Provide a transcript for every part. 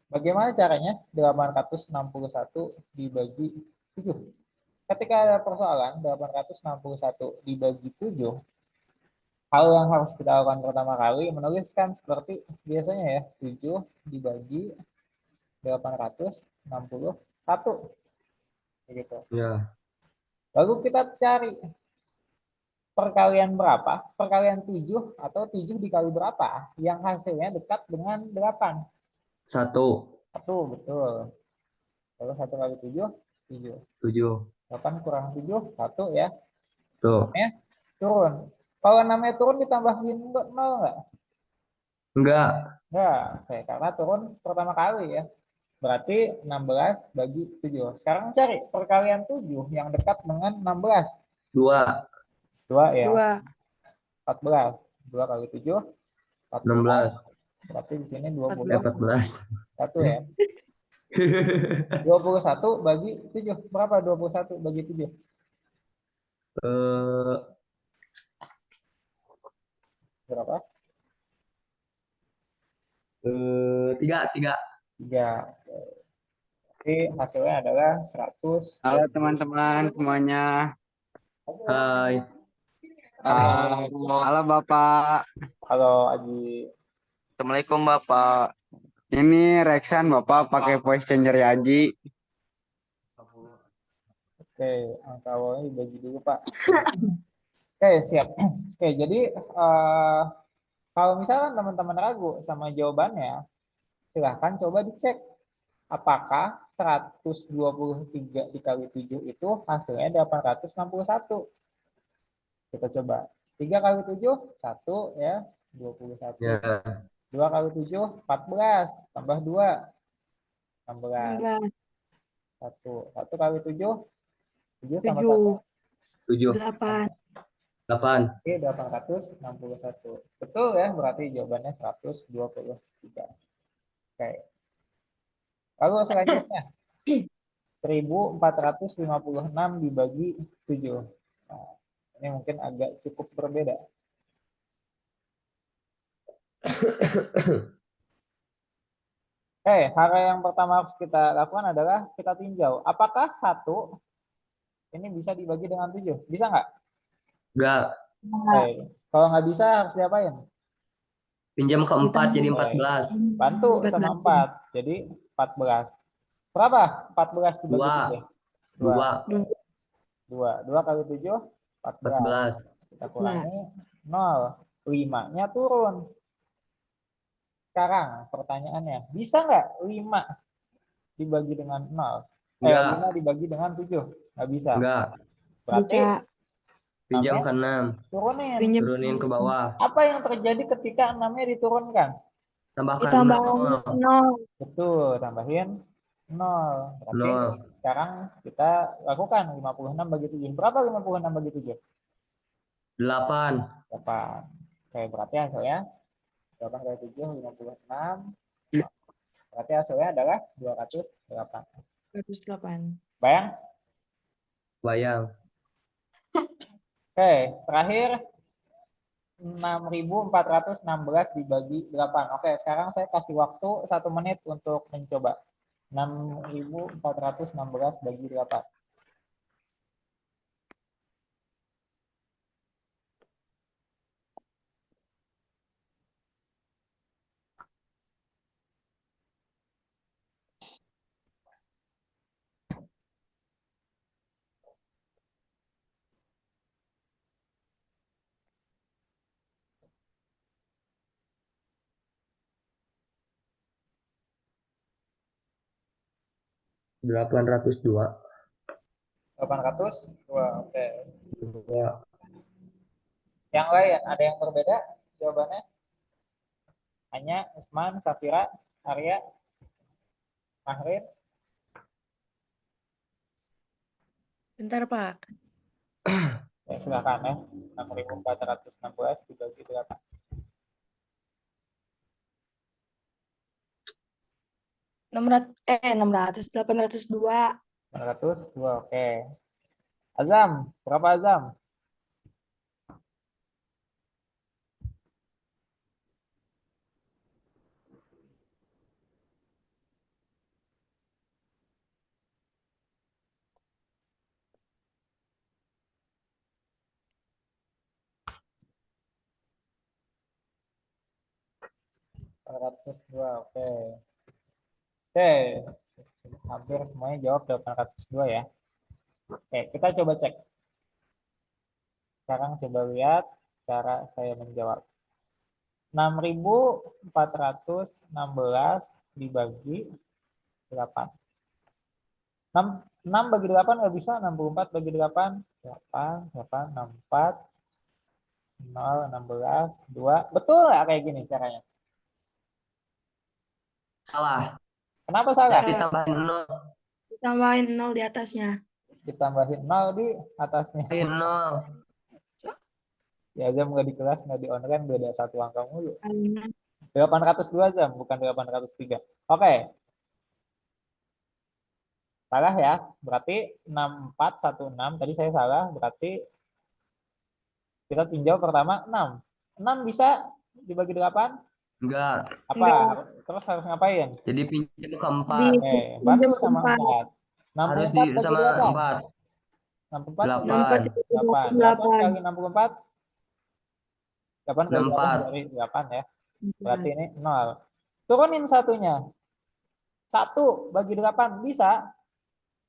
Bagaimana caranya 861 dibagi 7? Ketika ada persoalan 861 dibagi 7, hal yang harus kita lakukan pertama kali menuliskan seperti biasanya ya, 7 dibagi 861 begitu. Ya. Lalu kita cari perkalian berapa? Perkalian 7 atau 7 dikali berapa yang hasilnya dekat dengan 8. 1. 1, betul. Kalau 1 kali 7, 7. 7. 8 kurang 7, 1 ya. Tuh. Namanya turun. Kalau namanya turun ditambahin 0 nggak? Enggak. Nggak. Oke, karena turun pertama kali ya. Berarti 16 bagi 7. Sekarang cari perkalian 7 yang dekat dengan 16. 2. 2 ya. 2. 14. 2 kali 7, 14. 16. Berarti di sini 14. 21 ya. 21 bagi 7. Berapa 21 bagi 7? Berapa? 3. 3. 3. Jadi hasilnya adalah 100. Halo teman-teman semuanya. Hai. Halo Bapak. Halo Aji. Assalamualaikum Bapak. Ini Rexan Bapak pakai voice changer ya Aji. Oke, angka awalnya dibagi dulu Pak. Oke, siap. Oke, jadi kalau misalkan teman-teman ragu sama jawabannya, silahkan coba dicek apakah 123 dikali 7 itu hasilnya 861. Kita coba. 3 kali 7, 1 ya, 21. Ya. 2 kali 7, 14. Tambah 2, 16. 1. 1 kali 7, 7 tambah 1. 7. 8. 8. Oke, 861. Betul ya, berarti jawabannya 123. Oke. Lalu selanjutnya, 1456 dibagi 7. Nah, ini mungkin agak cukup berbeda. Hal yang pertama harus kita lakukan adalah kita tinjau. Apakah 1 ini bisa dibagi dengan 7? Bisa nggak? Enggak. Kalau nggak bisa harus diapain? Pinjam ke 4 jadi 14. Bantu sama 4. Jadi 14. Berapa? 14 dibagi 7. 2. 2. 2. 2 kali 7, 14. 14. Kita kurangi 0. 5-nya turun. Sekarang pertanyaannya, bisa nggak 5 dibagi dengan 0? 5 dibagi dengan 7? Nggak bisa. Enggak. Berarti Pinjam ke 6. turunin. Turunin ke bawah. Apa yang terjadi ketika 6-nya diturunkan? Tambahkan Ditambahin 0. Betul, tambahin 0. Berarti 0. sekarang kita lakukan 56 bagi 7. Berapa 56 bagi 7? 8. 8. Oke, berarti hasilnya 8 kali 7, 56. Berarti hasilnya adalah 208. 208. Bayang? Bayang. Oke, terakhir 6.416 dibagi 8. Oke, sekarang saya kasih waktu 1 menit untuk mencoba. 6.416 bagi 8. Delapan ratus dua. 802. Oke. Ya. Yang lain ada yang berbeda jawabannya? Hanya Usman, Safira, Arya, Mahrin. Bentar, Pak. Ya, silakan ya. 6.416 dibagi 8. 802. 802. Oke. Azam, berapa Azam? 802, oke. Oke, hampir semuanya jawab 802 ya. Oke, kita coba cek. Sekarang coba lihat cara saya menjawab. 6.416 dibagi 8. 6 bagi 8 nggak bisa, 64 bagi 8, 8, 8, 64, 0, 16, 2. Betul nggak kayak gini caranya? Salah. Kenapa salah? Ditambahin 0. Ditambahin 0 di atasnya. Ditambahin 0 di atasnya. Tambahin 0. Ya jam nggak di kelas, nggak di online, beda satu angka mulu. Karena 802 jam, bukan 803. Oke, salah ya. Berarti 6416, tadi saya salah. Berarti kita tinjau pertama 6. 6 bisa dibagi 8? Enggak. Apa? enggak Terus harus ngapain? Jadi pinjam ke 4. Oke, bantu pinjam sama 4. 4. Harus 64 di bagi sama 8. 4. 64 8. 8. 8 kali 64. 8 kali 8 64. dari 8 ya. Berarti ini 0. Turunin satunya. 1 bagi 8 bisa?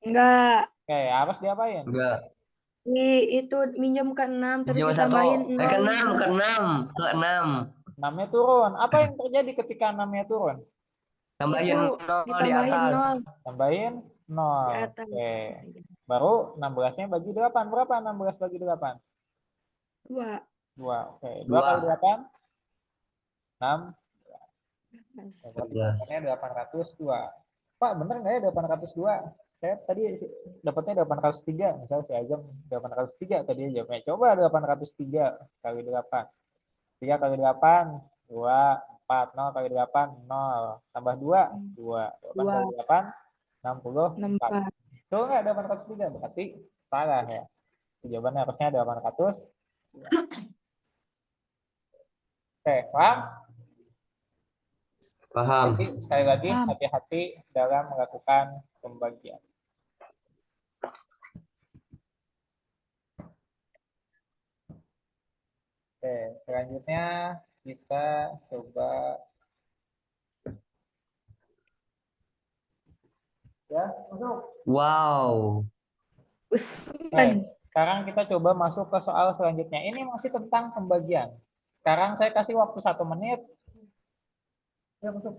Enggak. Oke, harus diapain? Enggak. Itu minjem ke 6 terus Pinjam 1. ditambahin Ke 0. 6, ke 6, ke 6. 6-nya turun. Apa yang terjadi ketika 6-nya turun? Tambahin Itu 0 di ditambahin atas. 0 Tambahin 0. di atas. Oke. Baru 16-nya bagi 8. Berapa 16 bagi 8? 2. 2. Oke. 2 kali 2. 8? 6. Mas. Berarti 11. jawabannya 802. Pak, bener nggak ya 802? Saya tadi dapatnya 803. Misalnya saya aja 803 tadi jawabnya. Coba 803 kali 8. 3 kali 8, 2, 4. 0 kali 8, 0. Tambah 2, 2. 8 kali 2. 8, 64. 64. Itu nggak 803? Berarti salah ya. Jawabannya harusnya 800. Oke, paham? Paham. Jadi sekali lagi Paham. hati-hati dalam melakukan pembagian. Oke, selanjutnya kita coba ya, masuk. Wow. Oke, sekarang kita coba masuk ke soal selanjutnya. Ini masih tentang pembagian. Sekarang saya kasih waktu 1 menit. Ya, masuk.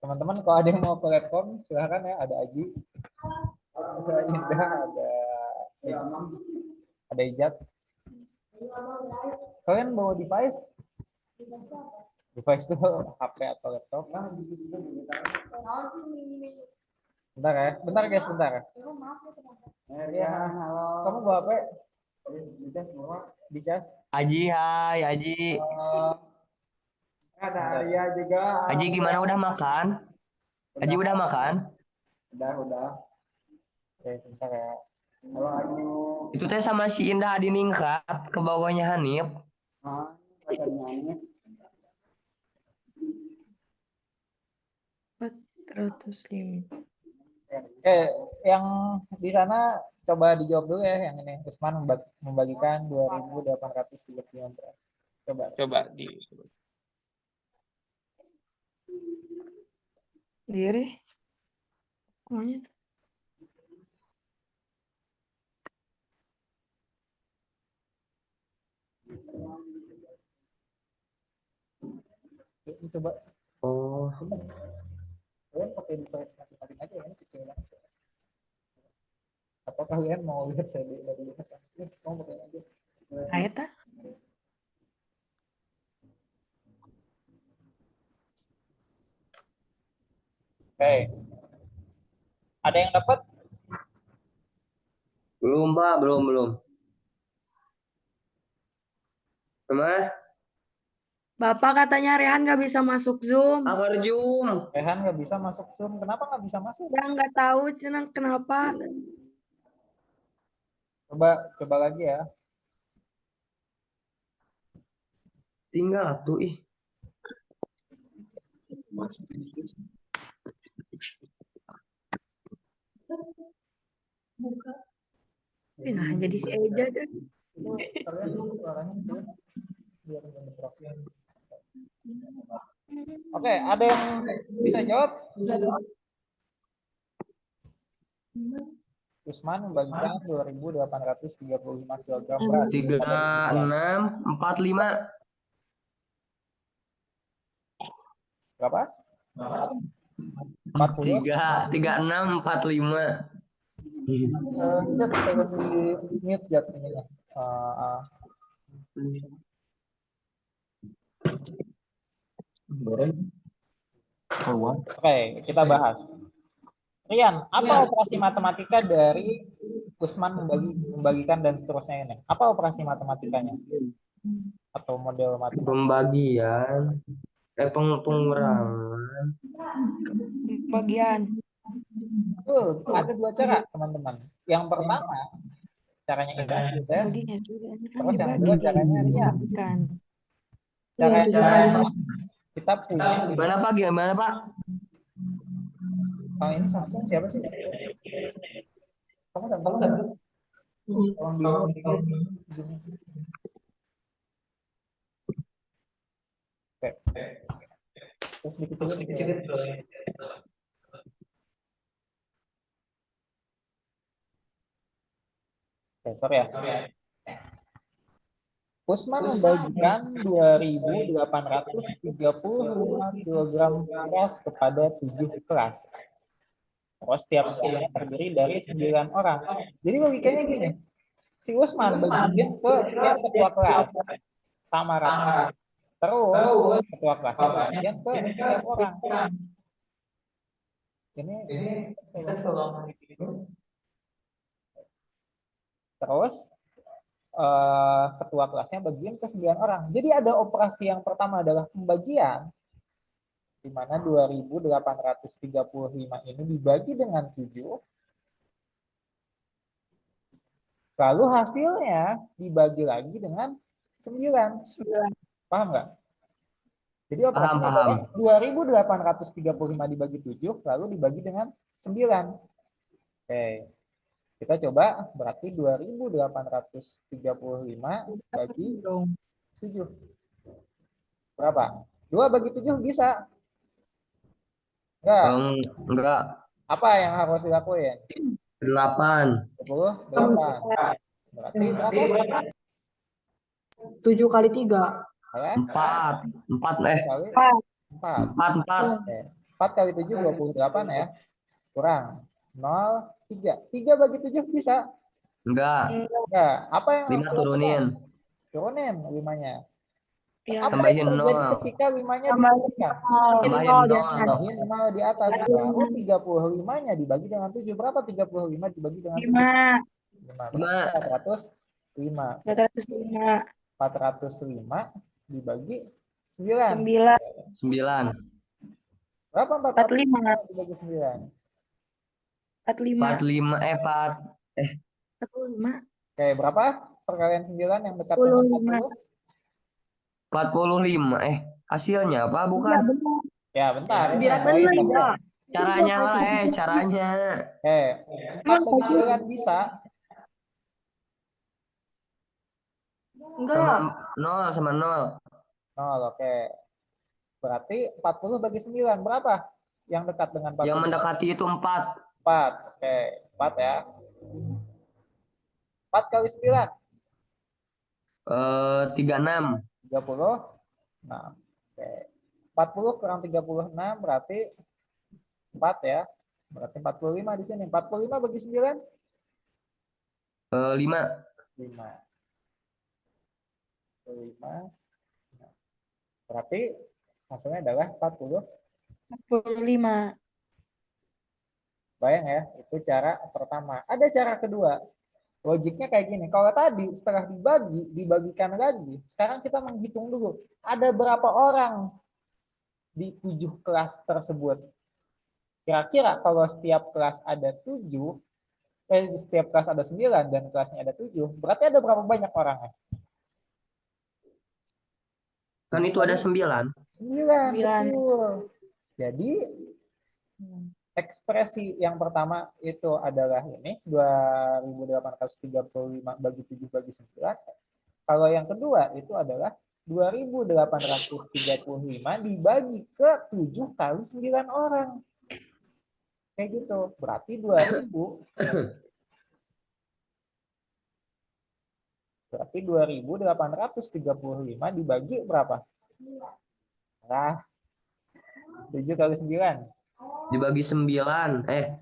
Teman-teman, kalau ada yang mau ke platform, silahkan ya. Ada Aji, ada Indah, ada Ijat. Kalian bawa device? Device itu HP atau laptop? Bentar ya, bentar guys, bentar. Ya, halo. Kamu bawa HP? Dicas? Aji, hai, Aji. Ada Arya juga. Aji gimana, udah makan? Aji udah makan? Udah. Oke, sebentar ya. Halo Ayu. Itu teh sama si Indah diningkat ke bawahnya Hanif. Ada nyanyi. 405. Yang di sana coba dijawab dulu ya yang ini. Usman membagikan 2.835 beras. Coba di Diri. Pokoknya. coba. Oh, Kalian pakai device masing-masing aja, ini kecil banget. Atau kalian mau lihat saya dari lihat kan? Mau pakai aja. Nah, eta. Oke. Ada yang dapat? belum, Pak, belum. Gimana? Bapak katanya Rehan nggak bisa masuk Zoom. Agar Zoom. Rehan nggak bisa masuk Zoom. Kenapa nggak bisa masuk? Ya nggak tahu Cina kenapa. Coba lagi ya. Tinggal tuh, ih. Nah, jadi si Eja deh. Kalian suaranya gitu. biar bentrok. Oke, ada yang bisa jawab? Usman membagikan 2.835 kg beras. 3645. Berapa? 40. 3645. Jat, saya di mute Jat ininya. Oke, kita bahas. Rian, apa operasi matematika dari Usman membagikan dan seterusnya ini? Apa operasi matematikanya? Atau model matematika? Pembagian. Pengurangan. Bagian. Ada dua cara, teman-teman. Yang pertama, caranya Indah, gitu ya. Bagian. Terus yang kedua, caranya Rian. Kan. Caranya kita punya. Gimana Pak? Gimana Pak? Oh, ini Samsung siapa sih? Kamu dan tolong di Oke. Terus dikecilin. Oke, sorry ya. Usman membagikan 2.835 kg beras kepada 7 kelas. Terus setiap kelasnya terdiri dari 9 orang. Jadi logikanya gini, si Usman bagiin ke setiap ketua kelas sama rata. Terus ketua kelasnya bagian ke setiap orang. Ini terus ketua kelasnya bagian ke 9 orang. Jadi ada operasi yang pertama adalah pembagian, di mana 2.835 ini dibagi dengan 7, lalu hasilnya dibagi lagi dengan 9. Paham nggak? Jadi operasi Paham. 2.835 dibagi 7, lalu dibagi dengan 9. Oke. Kita coba, berarti 2.835 bagi 7. Berapa? 2 bagi 7 bisa? Enggak. Enggak. Apa yang harus dilakuin? 8. 28. Berarti berapa? 7 kali 3. 4. 4 4 kali 7 28 ya. Kurang 0, 3. 3 bagi 7 bisa? Enggak. Apa yang 5 turunin. Turunin 5-nya. Ya. Apa Tambahin yang terjadi 0. ketika 5-nya diberikan? Tambahin 0. Tambahin 0 di atas. Baru 35-nya dibagi dengan 7. Berapa 35 dibagi dengan 7? 405. 405 dibagi 9. 9. Berapa 405 dibagi 9? 45. 45. Oke, berapa perkalian 9 yang dekat dengan 40? 45. Hasilnya apa? Bukan. Ya, bentar. 9 Caranya malah caranya. 49 bisa. Enggak. Sama 0. 0, oke. Berarti 40 bagi 9 berapa? Yang dekat dengan 40. Yang mendekati itu 4. 4. Oke, 4 ya. 4 kali 9. 36. 30. Nah, oke. 40 kurang 36 berarti 4 ya. Berarti 45 di sini. 45 bagi 9? 5. 5. Berarti hasilnya adalah 45. Bayang ya, itu cara pertama. Ada cara kedua. Logiknya kayak gini. Kalau tadi setelah dibagikan lagi. Sekarang kita menghitung dulu. Ada berapa orang di 7 kelas tersebut? Kira-kira kalau setiap kelas ada 7, setiap kelas ada 9 dan kelasnya ada 7, berarti ada berapa banyak orangnya? Kan itu ada 9. 9, betul. Jadi ekspresi yang pertama itu adalah ini 2.835 bagi 7 bagi 9. Kalau yang kedua itu adalah 2.835 dibagi ke 7 kali 9 orang. Kayak gitu. Berarti 2.835 dibagi berapa? Nah, 7 kali 9. Dibagi 9. 63.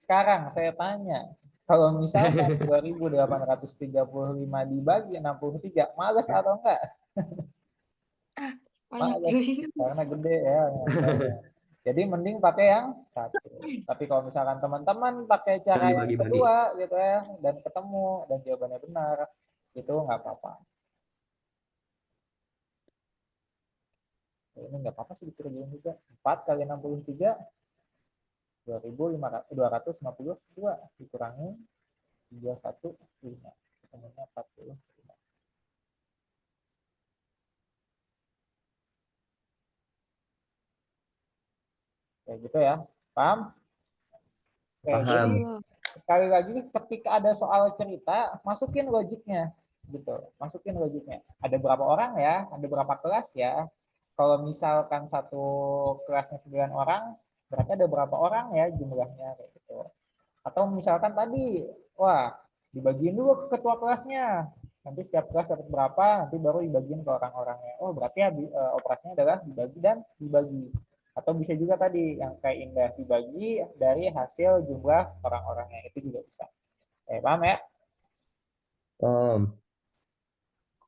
Sekarang saya tanya, kalau misalkan 2.835 dibagi 63, males atau enggak? Banyak Males, karena gede ya. Jadi mending pakai yang satu. Tapi kalau misalkan teman-teman pakai cara yang Dibagi-bagi. kedua gitu ya, dan ketemu dan jawabannya benar, itu nggak apa-apa. Ini nggak apa-apa sih dikerjain juga. 4 kali 63, 2.252 dikurangi 315. Ketemunya 40. Kayak gitu ya. Paham? Oke, jadi Paham. sekali lagi ketika ada soal cerita, masukin logiknya. Gitu. Masukin logiknya. Ada berapa orang ya? Ada berapa kelas ya? Kalau misalkan satu kelasnya 9 orang, berarti ada berapa orang ya jumlahnya kayak gitu. Atau misalkan tadi, wah, dibagiin dulu ke ketua kelasnya. Nanti setiap kelas dapat berapa, nanti baru dibagiin ke orang-orangnya. Oh, berarti ya, operasinya adalah dibagi dan dibagi. Atau bisa juga tadi yang kayak Indah, dibagi dari hasil jumlah orang-orangnya. Itu juga bisa. Paham ya?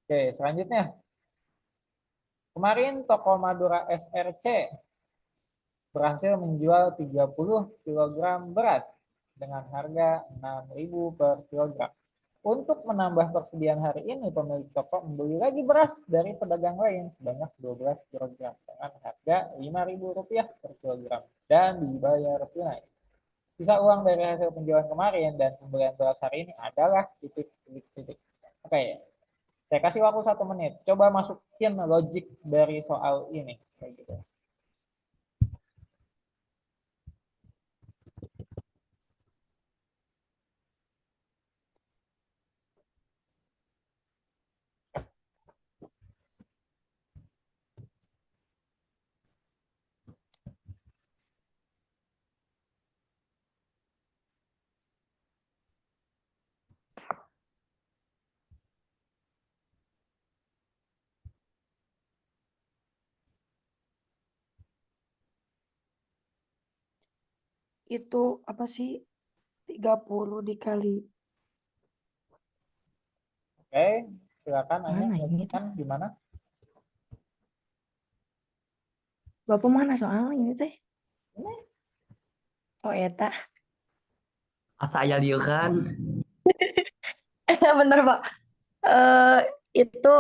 Oke, selanjutnya. Kemarin toko Madura SRC berhasil menjual 30 kg beras dengan harga 6.000 per kilogram. Untuk menambah persediaan hari ini, pemilik toko membeli lagi beras dari pedagang lain sebanyak 12 kg dengan harga Rp5.000 per kilogram dan dibayar tunai. Sisa uang dari hasil penjualan kemarin dan pembelian beras hari ini adalah titik. Oke, saya kasih waktu 1 menit. Coba masukin logik dari soal ini. Kayak gitu. Itu apa sih? 30 dikali. Oke, silakan Anya Mana ini tuh? lanjutkan gimana? Bapak mana soalnya ini teh? Oh, eta. Asa aya dieu kan. Bener, Pak. Eh itu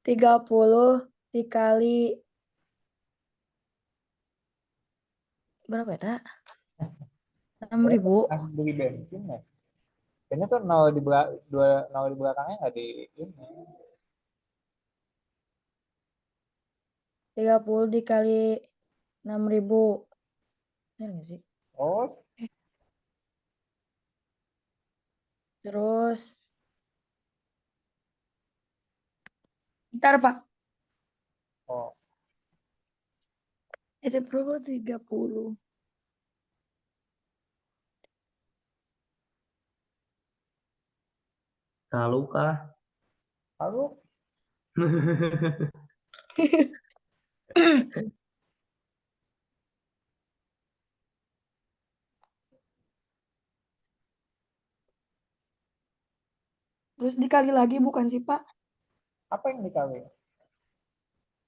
30 dikali berapa ya? 6.000. Beli bensin ya. Kayaknya tuh nol di nol di belakangnya nggak di ini. 30 dikali 6.000. Bener nggak sih? Terus, Terus, ntar Pak. oh, Itu berapa? 30. Lalu kah? lalu Terus dikali lagi bukan sih Pak? apa yang dikali?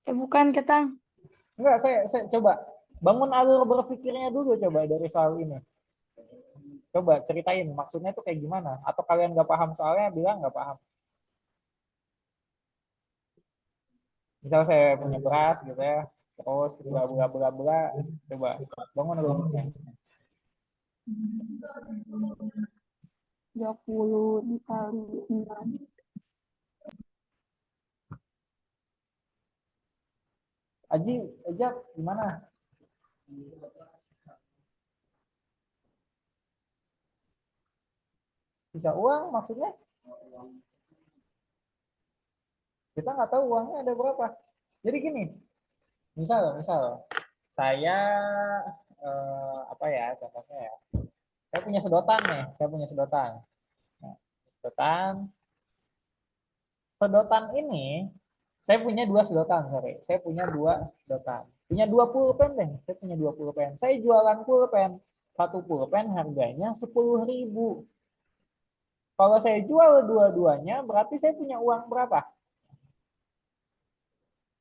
Bukan ketang. Enggak, saya coba bangun alur berpikirnya dulu coba dari soal ini. Coba ceritain maksudnya tuh kayak gimana? Atau kalian nggak paham soalnya bilang nggak paham. Misal saya punya beras gitu ya, terus bla bla bla bla, coba bangun logiknya. 30 dikali 6. Aji, Ejak, gimana? Bisa uang maksudnya? Kita nggak tahu uangnya ada berapa. Jadi gini, misal saya apa ya contohnya ya. Saya punya sedotan nih, saya punya sedotan. Nah, sedotan, sedotan ini saya punya dua sedotan, sorry. Saya punya dua sedotan. Punya dua pulpen deh. Saya punya dua pulpen. Saya jualan pulpen. Satu pulpen harganya 10.000. Kalau saya jual dua-duanya, berarti saya punya uang berapa?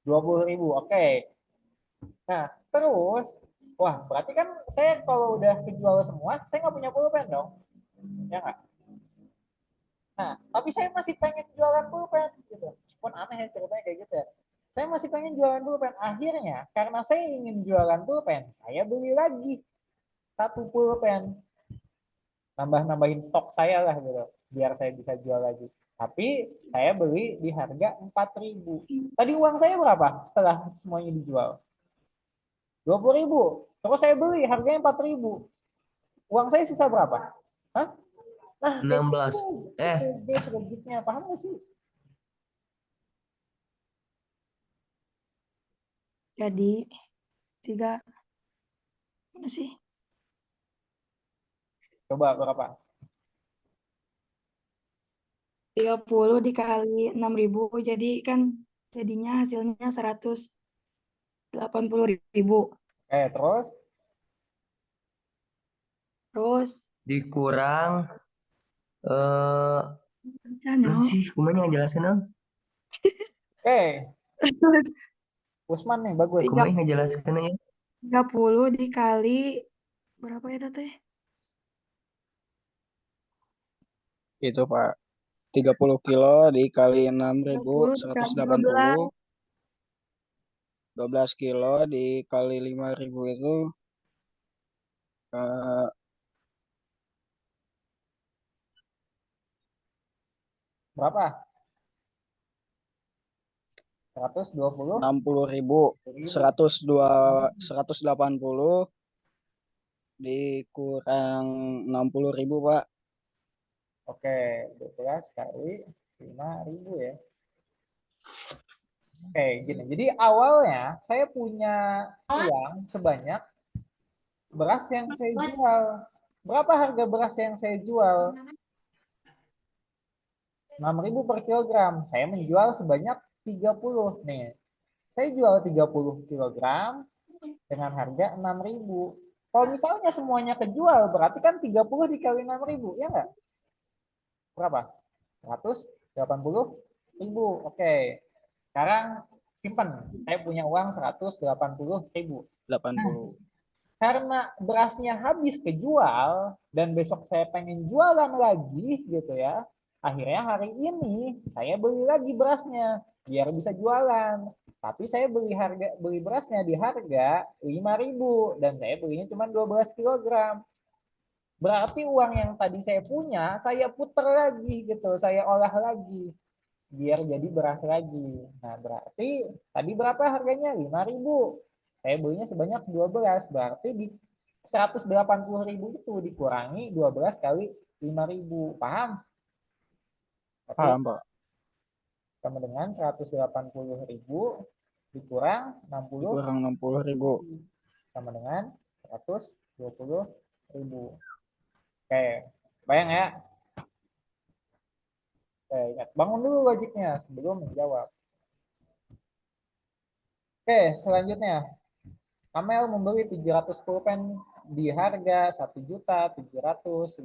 20.000. Oke. Nah, terus, wah, berarti kan saya kalau udah kejual semua, saya nggak punya pulpen dong. Ya nggak? Nah, tapi saya masih pengen jualan pulpen gitu. Pun aneh ya ceritanya kayak gitu ya. Saya masih pengen jualan pulpen. Akhirnya, karena saya ingin jualan pulpen, saya beli lagi satu pulpen. Nambahin stok saya lah gitu. Biar saya bisa jual lagi. Tapi saya beli di harga 4.000. Tadi uang saya berapa setelah semuanya dijual? 20.000. Terus saya beli harganya 4.000. Uang saya sisa berapa? Hah? Nah, kayak 16. gitu. Eh, Itu guys logiknya. Paham nggak sih? Jadi 3 mana sih? Coba berapa? 30 dikali 6.000 jadi kan jadinya hasilnya 180.000. Terus Terus dikurang eh Cano. non sih, kumanya ngejelasin non. oke, Usman nih bagus. Kumanya ngejelasin ya. 30 dikali berapa ya teteh? Itu Pak. 30 kilo dikali 6.000 30 dikali 180. 12 kilo dikali 5.000 itu eh, Berapa? 120 60.000. 180 dikurang 60.000 Pak. Oke, 12 kali 5.000 ya. Oke, gini. Jadi awalnya saya punya uang sebanyak beras yang saya jual. Berapa harga beras yang saya jual? 6.000 per kilogram. Saya menjual sebanyak 30 nih. Saya jual 30 kilogram dengan harga 6.000. Kalau misalnya semuanya kejual, berarti kan 30 dikali 6.000, ya nggak? Berapa? 180.000. Oke. Sekarang simpan. Saya punya uang 180.000. Nah, 80. karena berasnya habis kejual dan besok saya pengen jualan lagi gitu ya. Akhirnya hari ini saya beli lagi berasnya biar bisa jualan. Tapi saya beli berasnya di harga 5.000 dan saya belinya cuma 12 kilogram. Berarti uang yang tadi saya punya, saya putar lagi gitu, saya olah lagi biar jadi beras lagi. Nah, berarti tadi berapa harganya? 5.000. Saya belinya sebanyak 12, berarti di 180.000 itu dikurangi 12 kali 5.000. Paham? Berarti Paham Pak. sama dengan 180.000 dikurang 60 Dikurang 60.000. sama dengan 120.000. Oke, bayang ya. Oke, ingat. Bangun dulu logiknya sebelum menjawab. Oke, selanjutnya. Amel membeli 700 pulpen di harga 1.750.000.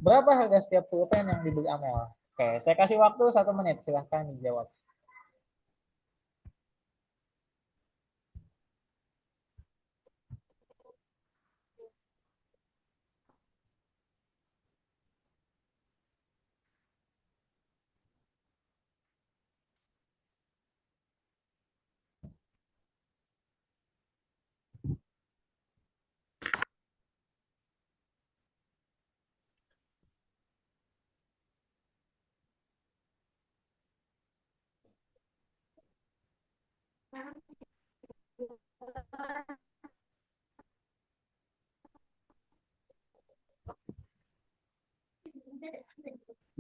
Berapa harga setiap pulpen yang dibeli Amel? Oke, saya kasih waktu 1 menit. Silahkan dijawab.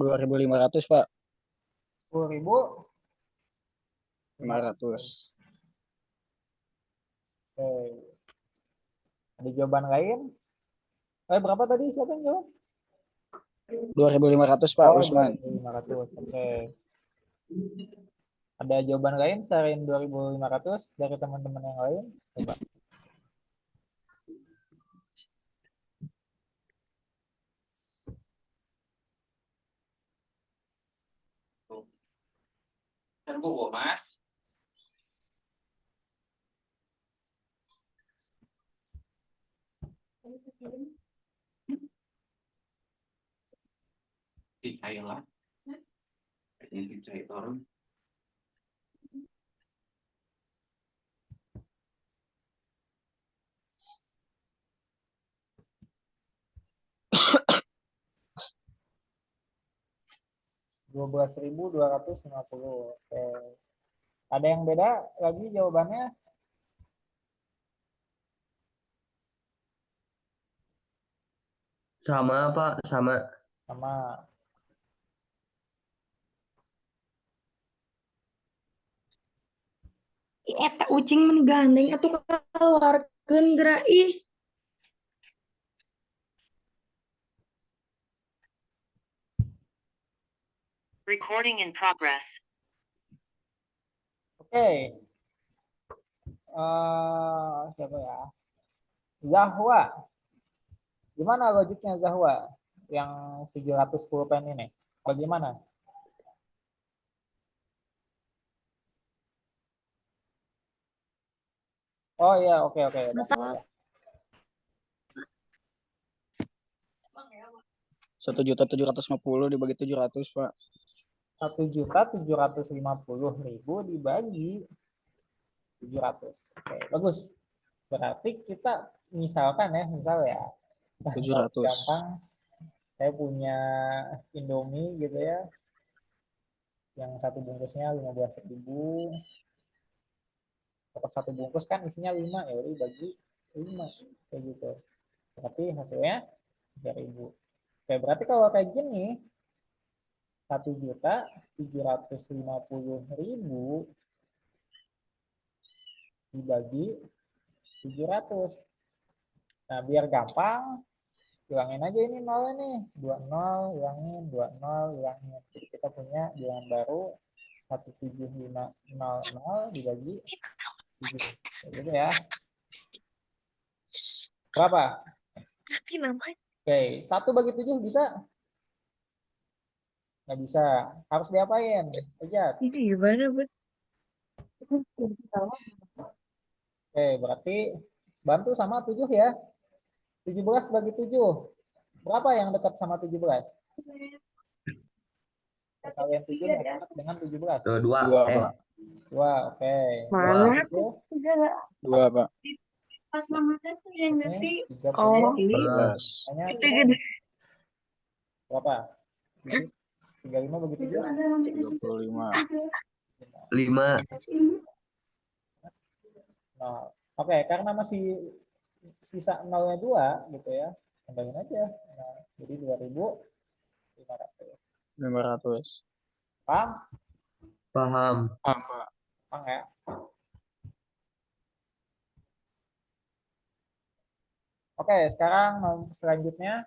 Rp2.500 Pak. 10.000. 500. Oke. Ada jawaban lain? Berapa tadi? Siapa yang jawab? 2.500 Pak Oh, Usman. 2.500. Oke. Ada jawaban lain selain 2.500 dari teman-teman yang lain? Coba. Mas. Thì hay lắm. Thì chạy đó. 12.250. Oke. Ada yang beda lagi jawabannya? Sama Pak, sama. Sama. Eta ucing menggandeng atau keluarkan gerak ih. Recording in progress. Oke. Siapa ya? Zahwa. Gimana logiknya Zahwa? Yang 710 pen ini. Bagaimana? Oh iya, oke. 1.750 dibagi 700 Pak. 1.750.000 dibagi 700. Oke, bagus. Berarti kita misalkan ya, gampang, saya punya Indomie gitu ya, yang satu bungkusnya 15.000. Kalau satu bungkus kan isinya 5, ya udah bagi 5 kayak gitu. Berarti hasilnya 3.000. Oke, berarti kalau kayak gini 1.750.000 dibagi 700. Nah, biar gampang, hilangin aja ini nolnya nih. 20 hilangin, 20 hilangin. Jadi kita punya bilangan baru 17500 dibagi 7. Gitu ya. Berapa? Oke, 1 bagi 7 bisa? Nggak bisa. Harus diapain? Ejat. Ini gimana, Bu? Oke, berarti bantu sama 7 ya. 17 bagi 7. Berapa yang dekat sama 17? Kalian 7 yang dekat dengan 17. Dua, Dua Pak. 2, oke. Mana? 2 Pak. Pas namanya tuh yang Ini 30. Oh, 14. Hanya gede. berapa? 35 bagi 7. 25. 5. Nah, oke, karena masih sisa nolnya 2 gitu ya. Tambahin aja. Nah, jadi 2.500. 500. Paham? Paham. Paham Pak. Paham ya? Oke, sekarang selanjutnya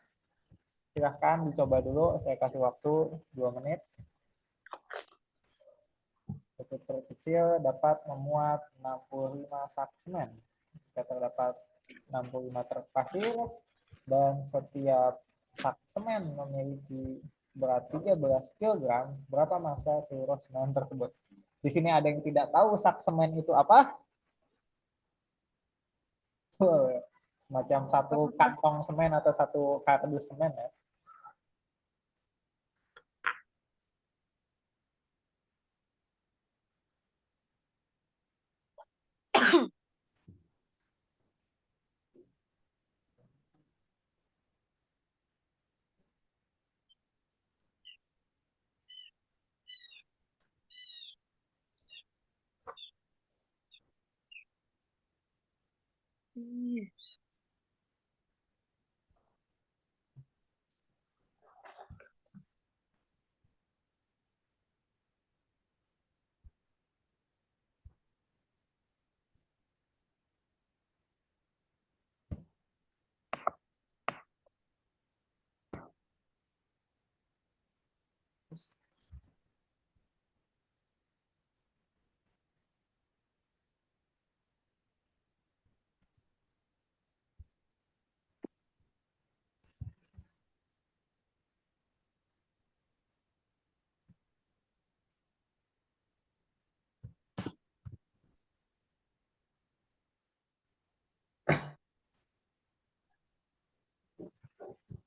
silahkan dicoba dulu. Saya kasih waktu 2 menit. Titik terkecil dapat memuat 65 sak semen. Jika terdapat 65 truk pasir dan setiap sak semen memiliki berat 13 kg, berapa massa seluruh semen tersebut? Di sini ada yang tidak tahu sak semen itu apa? Semacam satu kantong semen atau satu kardus semen ya.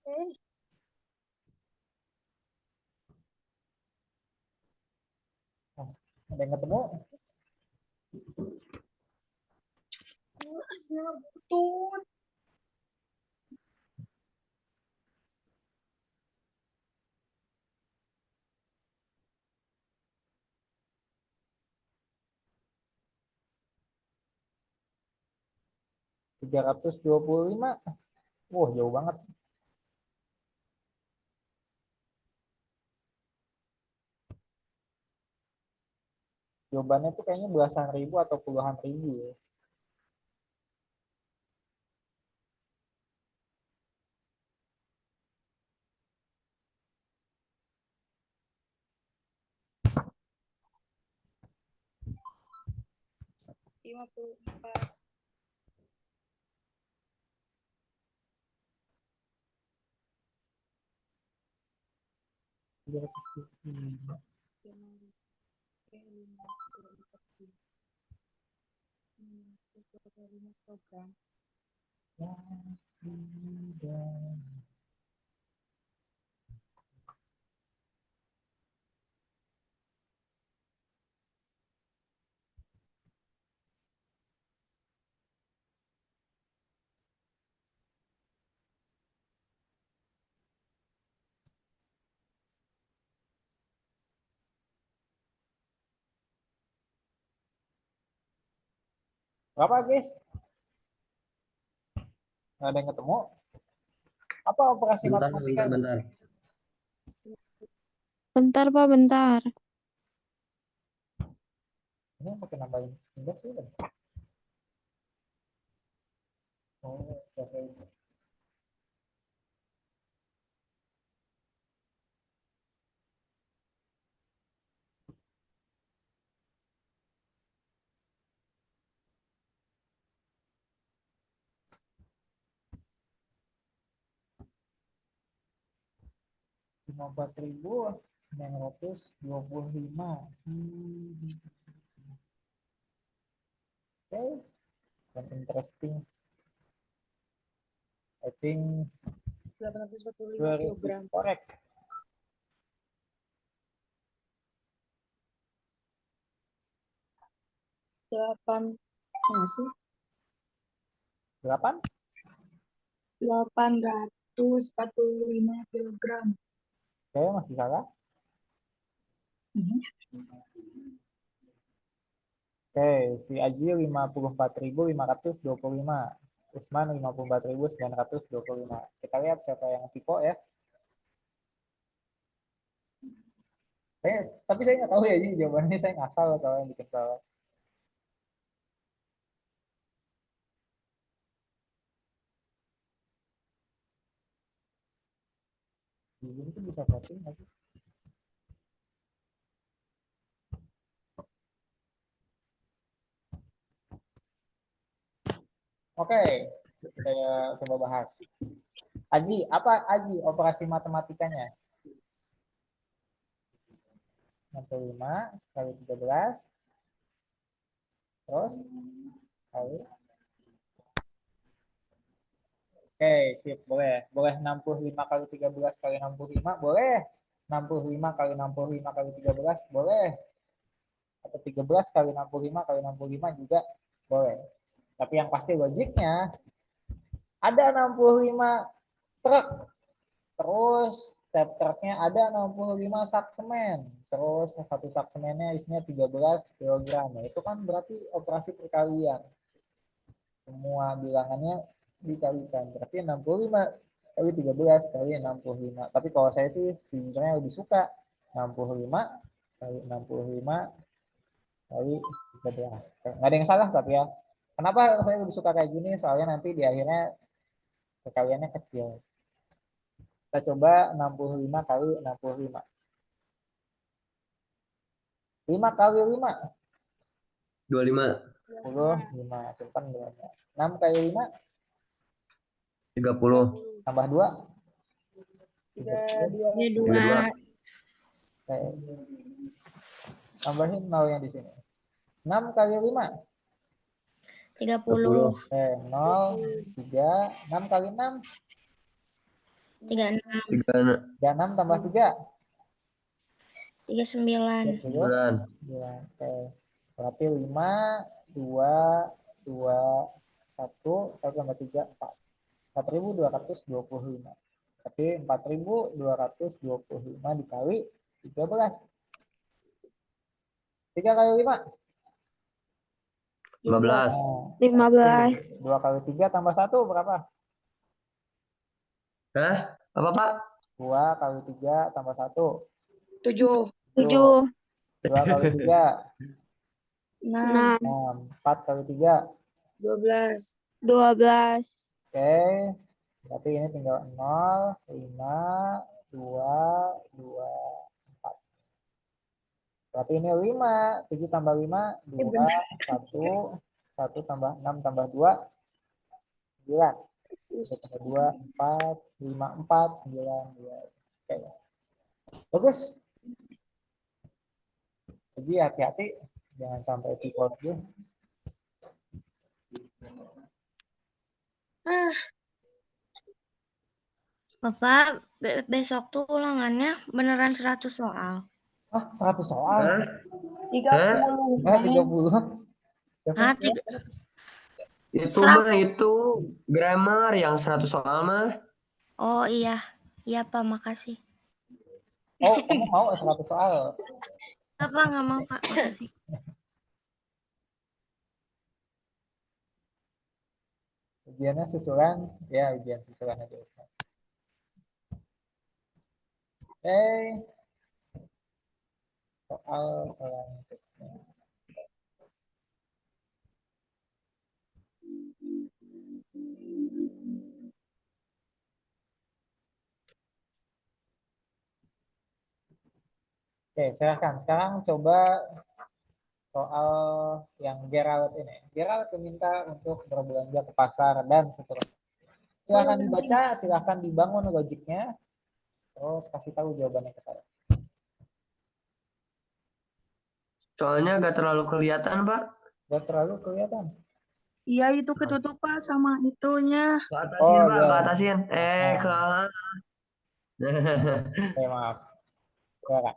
Ada yang ketemu? Betul. 325. Wah, jauh banget. Jawabannya tuh kayaknya belasan ribu atau puluhan ribu ya. Lima puluh empat. Program. Berapa guys? Nggak ada yang ketemu? Apa operasi Bentar, matematikanya? bentar. Bentar, Pak, bentar. Ini pakai nambahin indeks sih. Oh, biasa itu. Lima 54.925. Oke, dan interesting. I think 845 where kilogram. is correct. Masih 8? 845 kilogram. Oke, masih salah. Oke, si Aji 54.525. Usman 54.925. Kita lihat siapa yang tipe ya. Tapi saya nggak tahu ya, jadi jawabannya saya ngasal kalau yang bikin salah. Di sini tuh bisa voting nggak sih? Oke, saya coba bahas. Aji, apa Aji operasi matematikanya? 65 kali 13. Terus kali. Oke, sip, boleh. Boleh 65 kali 13 kali 65, boleh. 65 kali 65 kali 13, boleh. Atau 13 kali 65 kali 65 juga boleh. Tapi yang pasti logiknya ada 65 truk. Terus step truknya ada 65 sak semen. Terus satu sak semennya isinya 13 kg. Nah, itu kan berarti operasi perkalian. Semua bilangannya dikalikan. Berarti 65 kali 13 kali 65. Tapi kalau saya sih sebenarnya lebih suka 65 kali 65 kali 13. Nggak ada yang salah tapi ya. Kenapa saya lebih suka kayak gini? Soalnya nanti di akhirnya perkaliannya kecil. Kita coba 65 kali 65. 5 kali 5. 25. 10, 5. Simpan 2. 6 kali 5. 30. Tambah 2. 32. Tambahin 0 yang di sini. 6 kali 5. 30. 0, 3. 6 kali 6. 36, 36 tambah 3. 39, 39. 9. Oke. Berarti 5, 2, 2, 1, 1 tambah 3, 4. 4.225. Berarti 4.225 dikali 13. 3 kali 5. 15. Nah, 15, 2 kali 3 tambah 1 berapa? Hah? Apa, Pak? 2 kali 3 tambah 1. 7, 7, 2 kali 3. 6, 6, 6. 4 kali 3. 12, 12, Oke. Berarti ini tinggal 0, 5, 2, 2, 4. Berarti ini 5. 7 tambah 5, 2, 1. 1 tambah 6 tambah 2, 9. 3 tambah 2, 4. 5, 4, 9, 2. Oke. Bagus. Jadi hati-hati. Jangan sampai tipol dulu. Bapak, besok tuh ulangannya beneran 100 soal. Ah, 100 soal. Hah? 30, 30. Siapa? Hah, Itu mah itu grammar yang 100 soal mah. Oh iya, iya Pak, makasih. Oh, kamu mau 100 soal? Apa nggak mau Pak, makasih. Ujiannya susulan, ya ujian susulan aja. Oke, soal selanjutnya. Oke, silakan. Sekarang coba soal yang Gerald ini. Gerald diminta untuk berbelanja ke pasar dan seterusnya. Silakan dibaca, silakan dibangun logiknya, terus kasih tahu jawabannya ke saya. Soalnya gak terlalu kelihatan, Pak. Gak terlalu kelihatan. Iya itu ketutup Pak sama itunya. Ke Oh atasin, Pak. iya. Ke atasin. Ke... Oke, maaf. Silakan.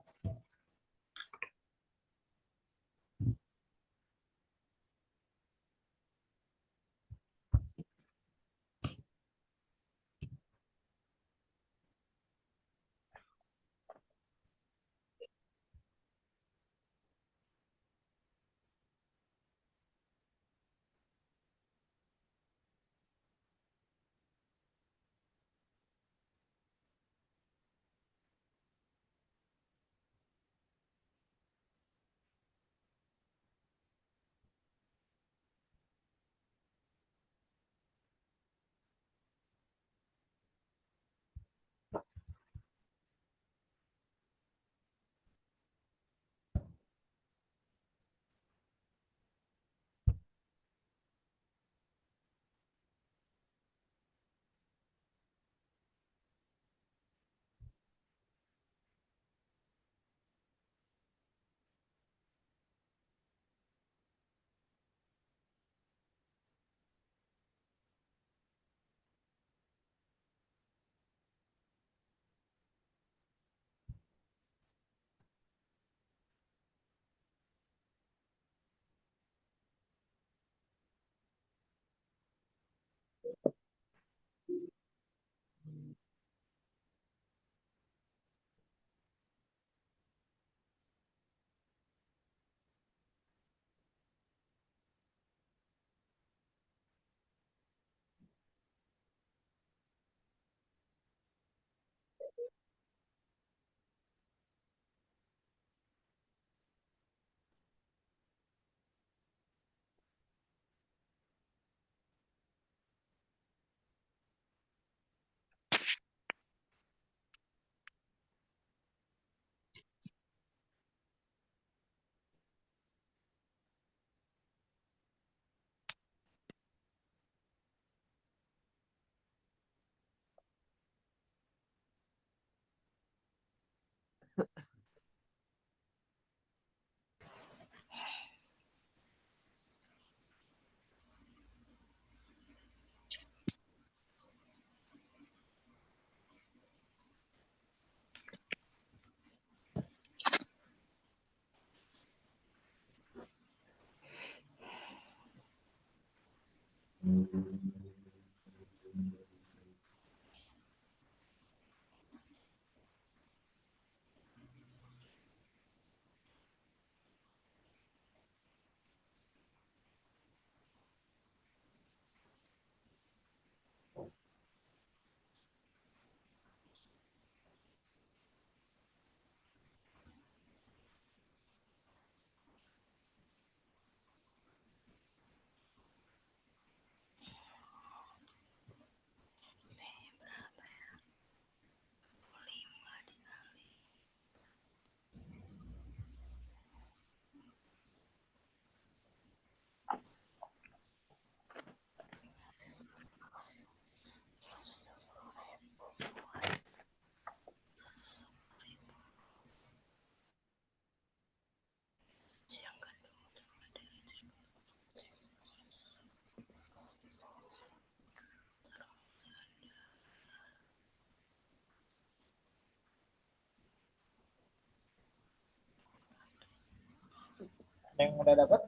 Yang udah dapat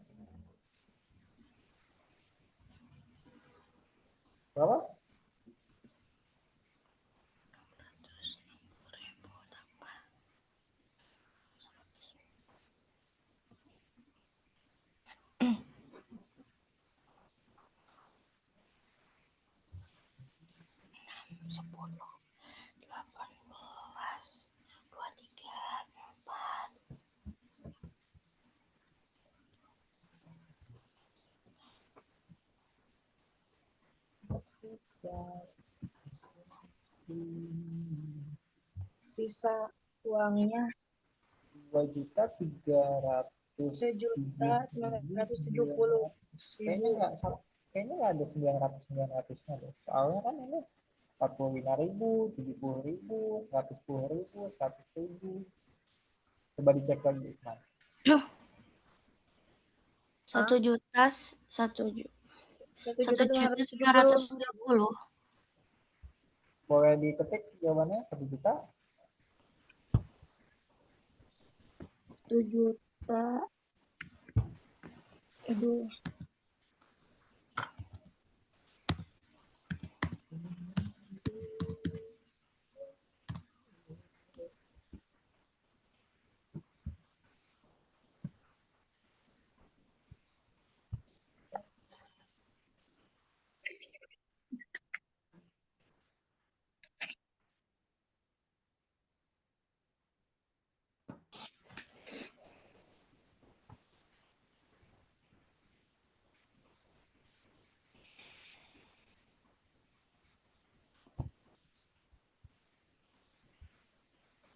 berapa? Sisa uangnya 2.300.000. 3.970.000. Kayaknya nggak ada 900-900-nya deh. Soalnya kan ini 45.000, 70.000, 110.000, 100.000. Coba dicek lagi. Nah, 1.930.000. boleh diketik jawabannya 1 juta. 1 juta. Aduh.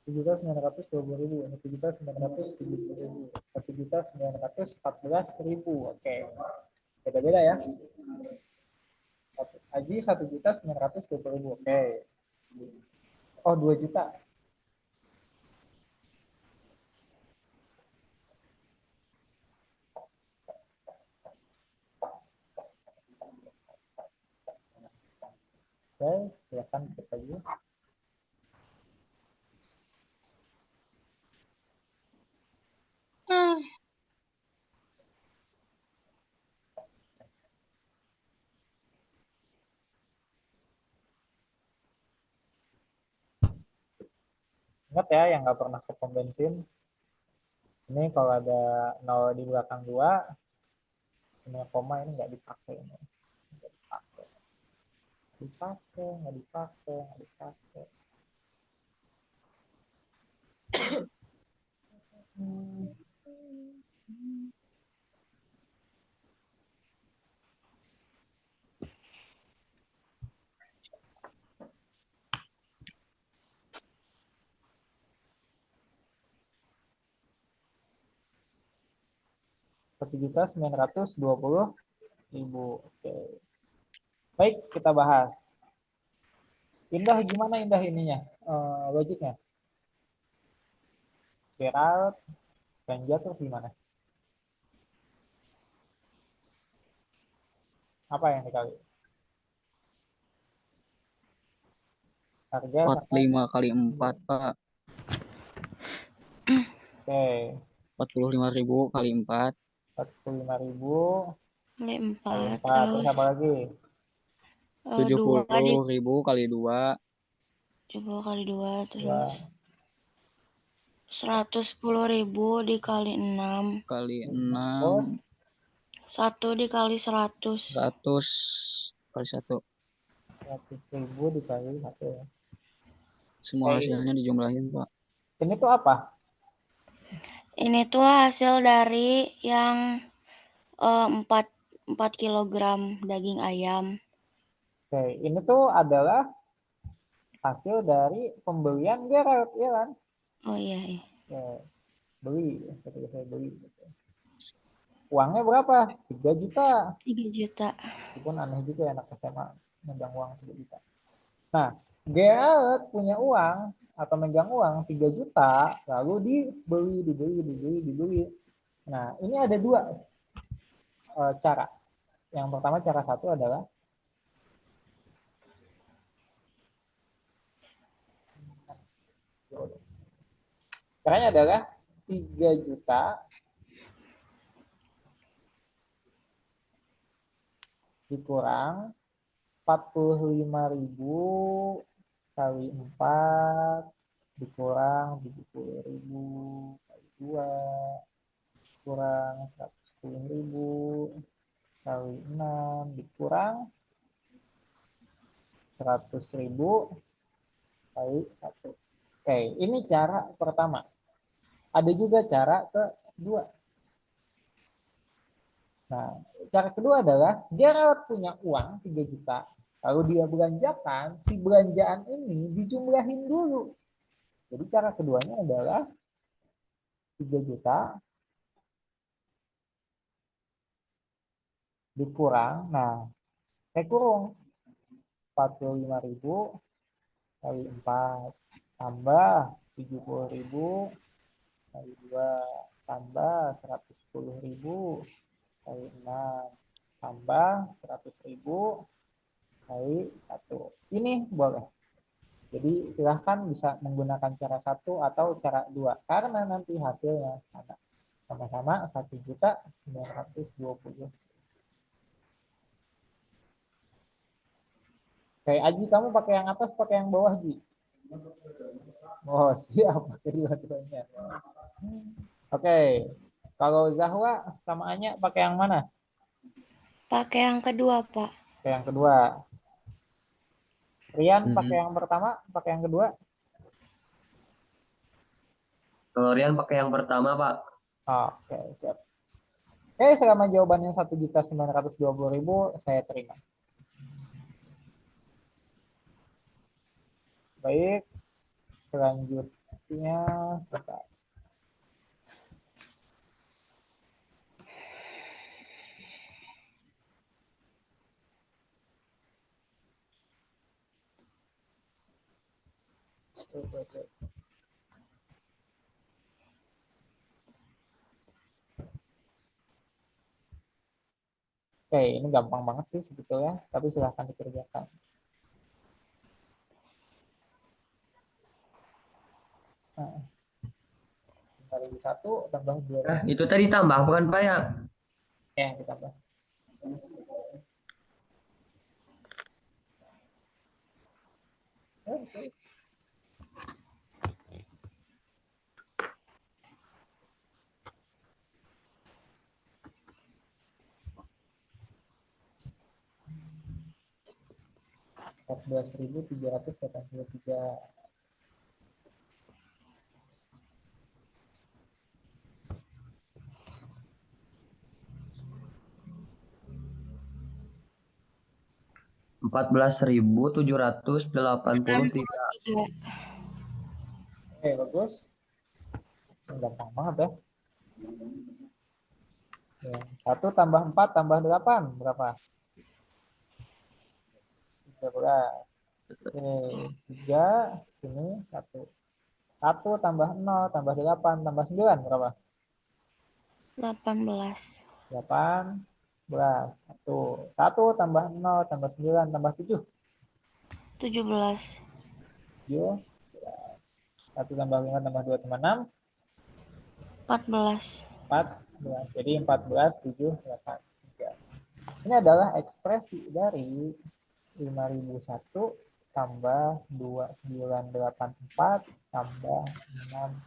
$1.920.000, $1.970.000, $1.914.000. Oke, beda-beda ya. Haji 1.920.000. Oke. Oh, 2 juta. Oke, silakan cek lagi. Ingat ya, yang nggak pernah ke pom bensin. Ini kalau ada 0 di belakang 2, ini koma ini nggak dipakai. Nggak dipakai. Nggak dipakai. $1.920.000. Oke. Baik, kita bahas. Indah gimana Indah ininya? Logiknya? Gerald, Ganja terus gimana? Apa yang dikali? Harga sama 45 kali 4, Pak. oke. 45.000 kali 4. 45.000 Kali kali 4 4. Terus terus apa lagi? Dua di 70.000 kali 2 70 kali 2 Dua. terus 110.000 dikali 6. kali Terus 6 1 dikali 100. 100 kali 1. 100.000 dikali 1 ya. Semua Oke. hasilnya dijumlahin, Pak. Ini tuh apa? Ini tuh hasil dari yang 4 kilogram daging ayam. Oke, ini tuh adalah hasil dari pembelian Gerald, ya kan? Oh iya, iya. Ya, beli, ketika saya beli. Uangnya berapa? 3 juta. 3 juta. Meskipun aneh juga ya anak SMA megang uang 3 juta. Nah, Gerald punya uang atau megang uang 3 juta, lalu dibeli. Nah, ini ada dua cara. Yang pertama, cara satu adalah caranya adalah 3 juta dikurang 45.000 kali 4 dikurang 70.000 kali 2 kurang 110.000 kali 6 dikurang 100.000 kali 1. Oke, ini cara pertama. Ada juga cara kedua. Nah, cara kedua adalah Gerald punya uang 3 juta. Lalu dia belanjakan, si belanjaan ini dijumlahin dulu. Jadi cara keduanya adalah 3 juta dikurang, nah, saya kurung 45.000 kali 4 tambah 70.000 kali 2 tambah 110.000 kali 6 tambah 100.000 kali 1. Ini boleh. Jadi silahkan bisa menggunakan cara satu atau cara dua karena nanti hasilnya sama-sama 1.920. Kayak Aji, kamu pakai yang atas, pakai yang bawah, Ji? Oh, siap, pakai dua-duanya. Oke, kalau Zahwa sama Anya pakai yang mana? Pakai yang kedua, Pak. Pakai yang kedua. Rian pakai yang pertama, pakai yang kedua? Kalau Rian pakai yang pertama, Pak. Oke, siap. Oke, selama jawabannya 1.920.000, saya terima. Baik, selanjutnya sebentar. Oke, ini gampang banget sih sebetulnya, tapi silahkan dikerjakan. Nah, 5.001 tambah 2. Nah, itu tadi tambah, bukan Pak ya? Ya, ditambah. Oke. Rp14.383. 14.783. 83. Oke, bagus. Ini gampang banget ya. Ya, 1 tambah 4 tambah 8 berapa? 13. Oke, 3 sini 1. 1 tambah 0 tambah 8 tambah 9 berapa? 18. 18. 1 tambah 0 tambah 9 tambah 7. 17. 7. 1 tambah 5 tambah 2 tambah 6. 14. 14. Jadi 14, 7, 8, 3. Ini adalah ekspresi dari 5.001 tambah 2.984 tambah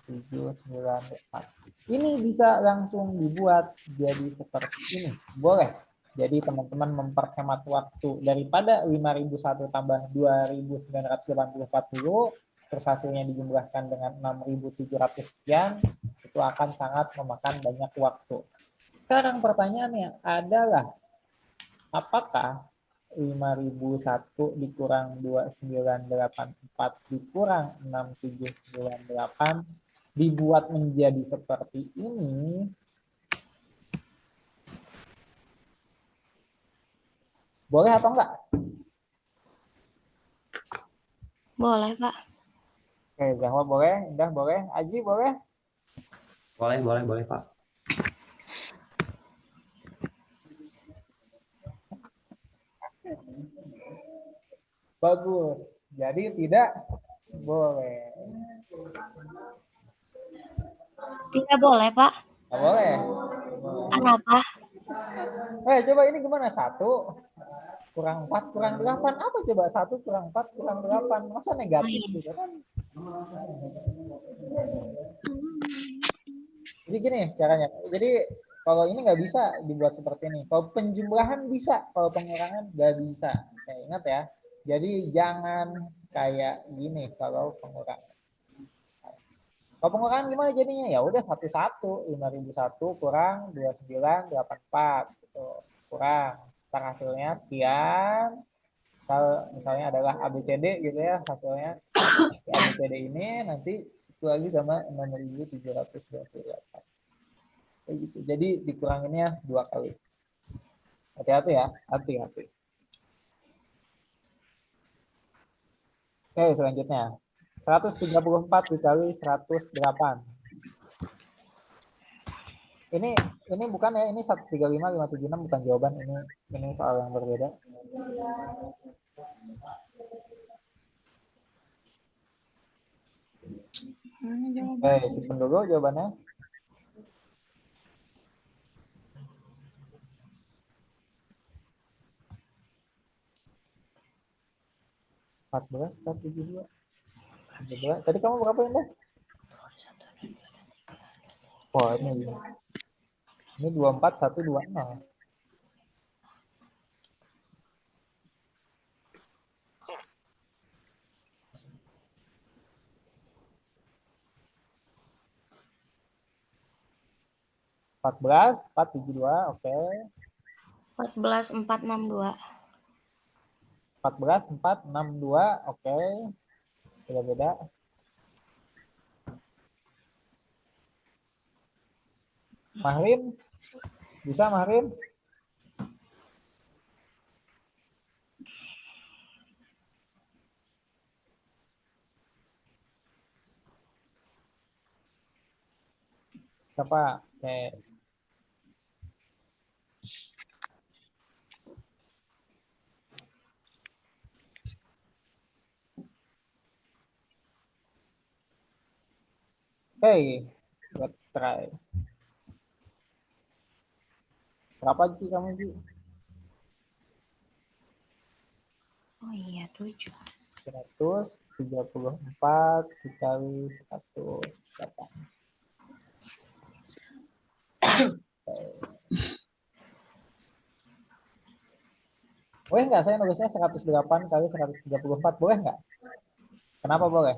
6.798. Ini bisa langsung dibuat jadi seperti ini. Boleh. Jadi teman-teman memperhemat waktu daripada 5.001 tambah 2.984 dulu, terus hasilnya dijumlahkan dengan 6.700 sekian, itu akan sangat memakan banyak waktu. Sekarang pertanyaannya adalah, apakah 5.001 dikurang 2.984 dikurang 6.798 dibuat menjadi seperti ini? Boleh atau enggak? Boleh, Pak. Oke, Zahwa boleh, Indah boleh, Aji boleh? Boleh, Pak. Bagus. Jadi tidak boleh. Tidak boleh, Pak. Nggak boleh. Kenapa? Coba ini gimana? 1 kurang 4 kurang 8. Apa coba? 1 kurang 4 kurang 8. Masa negatif gitu kan? Jadi gini caranya. Jadi kalau ini nggak bisa dibuat seperti ini. Kalau penjumlahan bisa, kalau pengurangan nggak bisa. Oke, ingat ya. Jadi jangan kayak gini kalau pengurangan. Kalau pengurangan gimana jadinya? Ya udah 1-1, 5.001 kurang 2.984 gitu. Kurang. Ntar hasilnya sekian. Misalnya adalah ABCD gitu ya hasilnya. ABCD ini nanti itu lagi sama 6.728. Kayak gitu. Jadi dikuranginnya 2 kali. Hati-hati ya, hati-hati. Oke, selanjutnya. 134 dikali 108. Ini bukan ya, ini 135, 576 bukan jawaban, ini soal yang berbeda. Oke, simpen dulu jawabannya. Belas, 472. Tadi kamu berapa Indah? Wah, ini 24120. Empat belas, 472, oke. 14.462. 14.462, oke. Beda-beda. Mahrin, bisa Mahrin? Siapa? Oke. Oke, let's try. Berapa Ji kamu Ji? Oh iya, 7. 134 dikali 108. Boleh nggak saya nulisnya 108 kali 134? Boleh nggak? Kenapa boleh?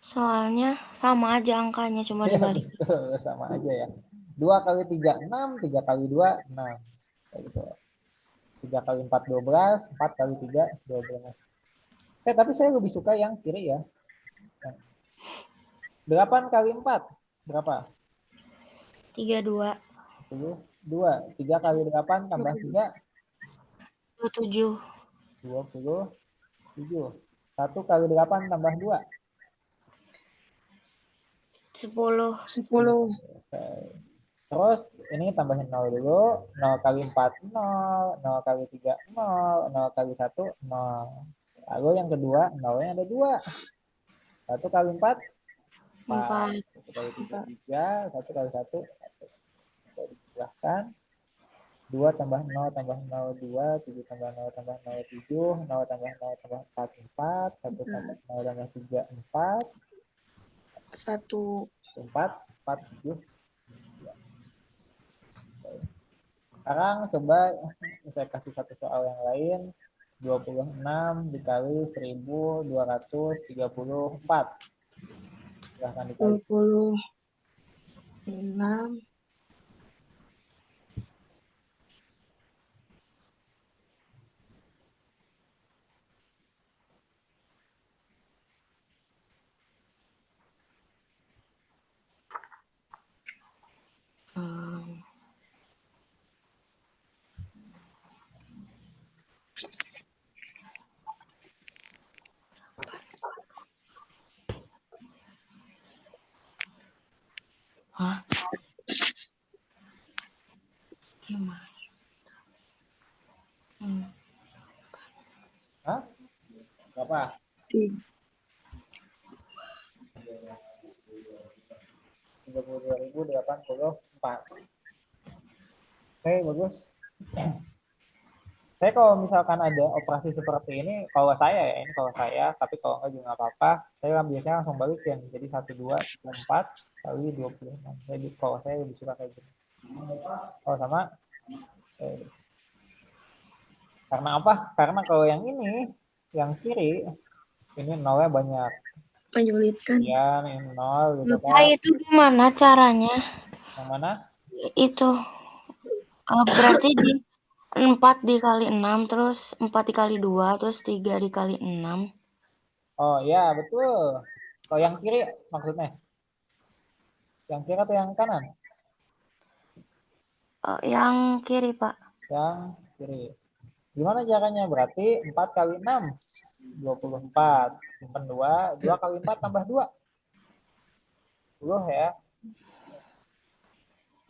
Soalnya sama aja angkanya, cuma Iya, dibalik. betul, sama aja ya. 2 kali 3, 6. 3 kali 2, 6. Kayak gitu. 3 kali 4, 12. 4 kali 3, 12. Tapi saya lebih suka yang kiri ya. 8 kali 4, berapa? 32. 2. 3 kali 8 tambah 3, 27. 27. 1 kali 8 tambah 2. 10. 10. Oke. Terus ini tambahin 0 dulu. 0 kali 4, 0. 0 kali 3, 0. 0 kali 1, 0. Lalu yang kedua, 0-nya ada 2. 1 kali 4, 4. 1 kali 3, 3. 1 kali 1, 1. Kita dikeluarkan. 2 tambah 0 tambah 0, 2, 7 tambah 0 tambah 0, 7, 0 tambah 0 tambah 4, 4, 1 tambah 0 tambah 3, 4, 1. 4, 4, 7. Sekarang coba saya kasih satu soal yang lain. 26 dikali 1234. Silahkan dikali. 26. Hah? Gimana? Hah? Berapa? 32.084. Oke, bagus. Saya kalau misalkan ada operasi seperti ini, kalau saya ya, ini kalau saya, tapi kalau enggak juga nggak apa-apa, saya biasanya langsung balikin. Jadi 1, 2, 4 kali 26. Jadi kalau saya lebih suka kayak gini. Kalau sama, karena apa? Karena kalau yang ini, yang kiri, ini nolnya banyak. Menyulitkan. Sekian, ini 0 gitu Bapak kan. itu gimana caranya? Yang mana? Itu berarti 4 dikali 6, terus 4 dikali 2, terus 3 dikali 6. Oh ya, betul. Kalau yang kiri maksudnya? Yang kiri atau yang kanan? Yang kiri, Pak. Yang kiri. Gimana caranya? Berarti 4 kali 6. 24. Simpan 2. 2 kali 4 tambah 2. 10 ya.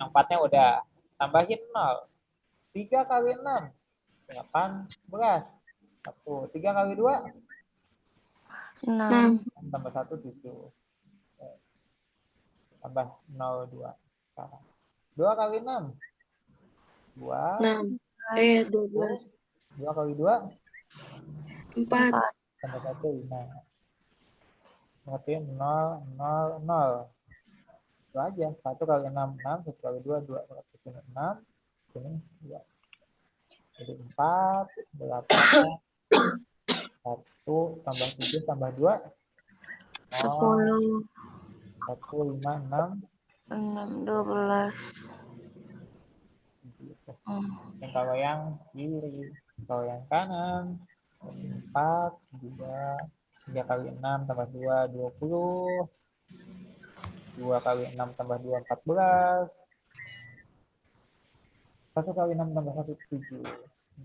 Yang 4-nya udah. Tambahin 0. 3 kali 6. 18. 1. 3 kali 2. 6. Tambah 1, 7. Tambah 0, 2. Sekarang. 2 kali 6. 2. 6. 12. 2 kali 2. 4. Tambah 1, 5. Berarti 0, 0, 0. Itu aja. 1 kali 6, 6. 1 kali 2, 2. Berarti sini 6. Sini 2. Jadi 4, 8. 1 tambah 7 tambah 2. 10. 1, 5, 6. 6, 12. Yang kalau yang kiri. Kalau yang kanan. 4, 2. 3 kali 6 tambah 2, 20. 2 kali 6 tambah 2, 14. 1 kali 6 tambah 1, 7.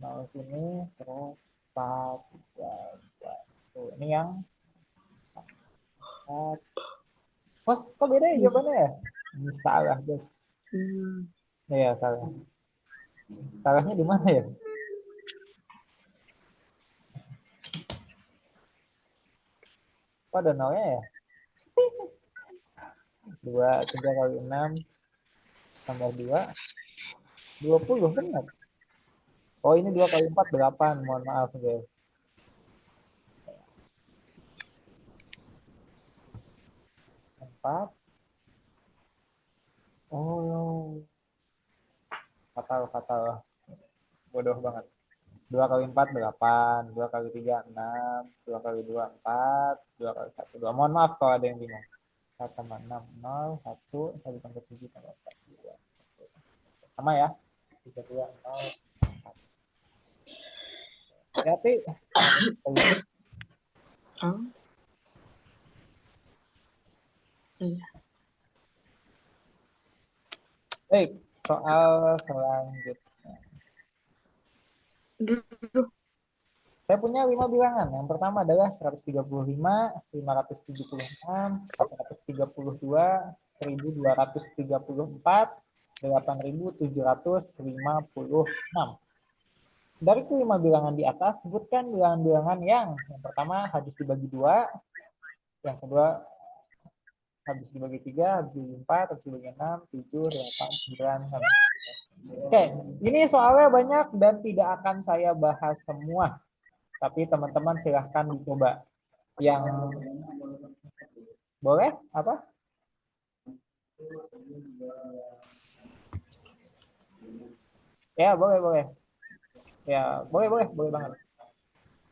0 sini, terus 4, 3, 2. Tuh, ini yang 4. Kok beda ya jawabannya ya? Ini salah, guys. Ya, salah. Salahnya di mana ya? Kok ada nolnya ya? 2, 3 kali 6 tambah 2, 20, benar. Oh, ini 2 kali 4, 8. Mohon maaf, guys. 4. Oh, fatal. Bodoh banget. 2 kali 4, 8. 2 kali 3, 6. 2 kali 2, 4. 2 kali 1, 2. Mohon maaf kalau ada yang bingung. 1 tambah 6, 0. 1. 1 tambah 7 tambah 4, 2. Sama ya. 3, 2, 0. Hati-hati. Baik, soal selanjutnya. Saya punya 5 bilangan. Yang pertama adalah 135, 576, 432, 1234, 8756. Dari kelima bilangan di atas, sebutkan bilangan-bilangan yang pertama habis dibagi 2, yang kedua habis dibagi 3, habis dibagi 4, habis dibagi 6, 7, 8, 9, 10. Oke, ini soalnya banyak dan tidak akan saya bahas semua. Tapi teman-teman silahkan dicoba. Yang boleh apa? Ya, boleh, boleh. Ya, boleh, boleh, boleh banget.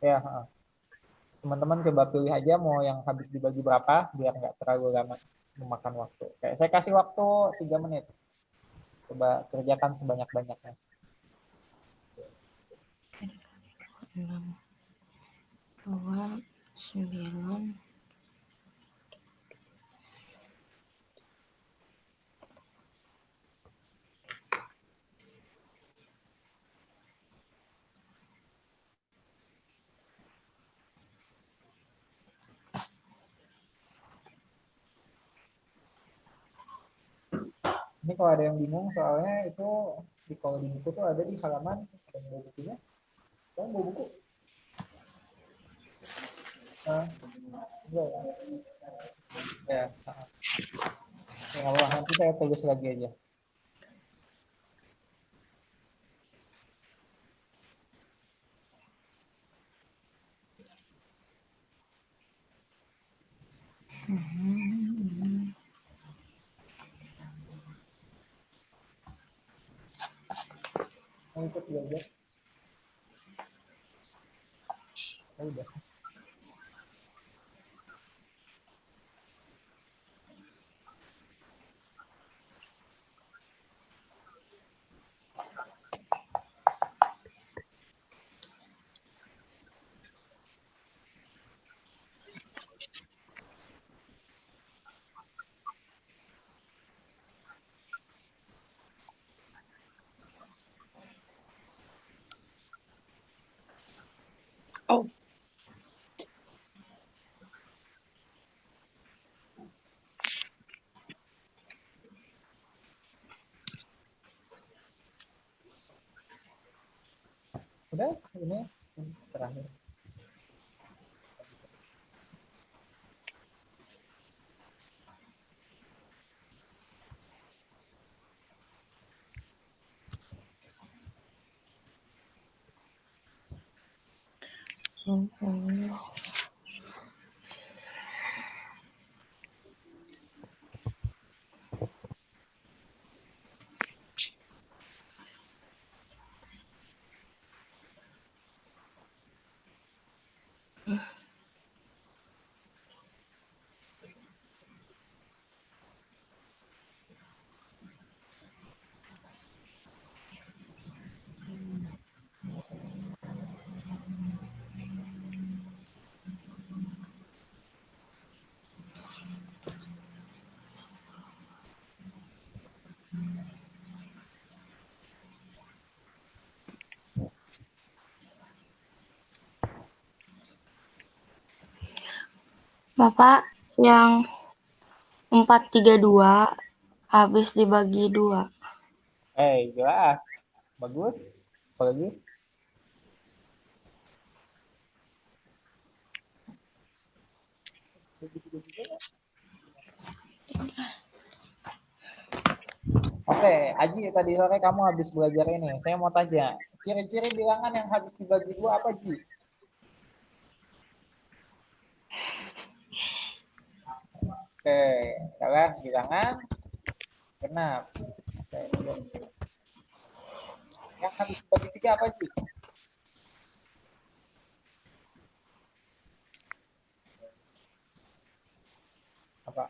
Ya, teman-teman coba pilih aja mau yang habis dibagi berapa biar nggak terlalu lama memakan waktu. Kayak saya kasih waktu 3 menit. Coba kerjakan sebanyak-banyaknya. 6, 2, 9. Ini kalau ada yang bingung soalnya itu kalau di buku tuh ada di halaman ada yang bawa bukunya. Kamu bawa buku? Enggak ya? Ya, ya, nggak apa-apa. Nanti saya tulis lagi aja. Mau ikut belajar? Ya udah. Oh, Udah, ini terakhir. Bapak, yang 432 habis dibagi 2. Jelas. Bagus. Apa lagi? Oke, Aji tadi sore kamu habis belajar ini. Saya mau tanya, ciri-ciri bilangan yang habis dibagi 2 apa, Ji? Oke, salah bilangan. Genap. Oke, yang habis dibagi 3 apa, Ji? Apa?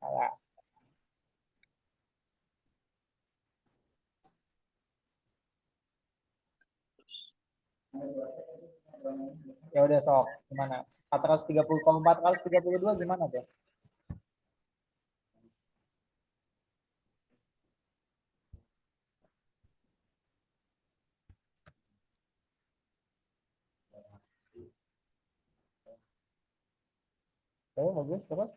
Salah. Ya udah sok. Gimana? 430 kalau 432 gimana tuh? Oh, bagus terus.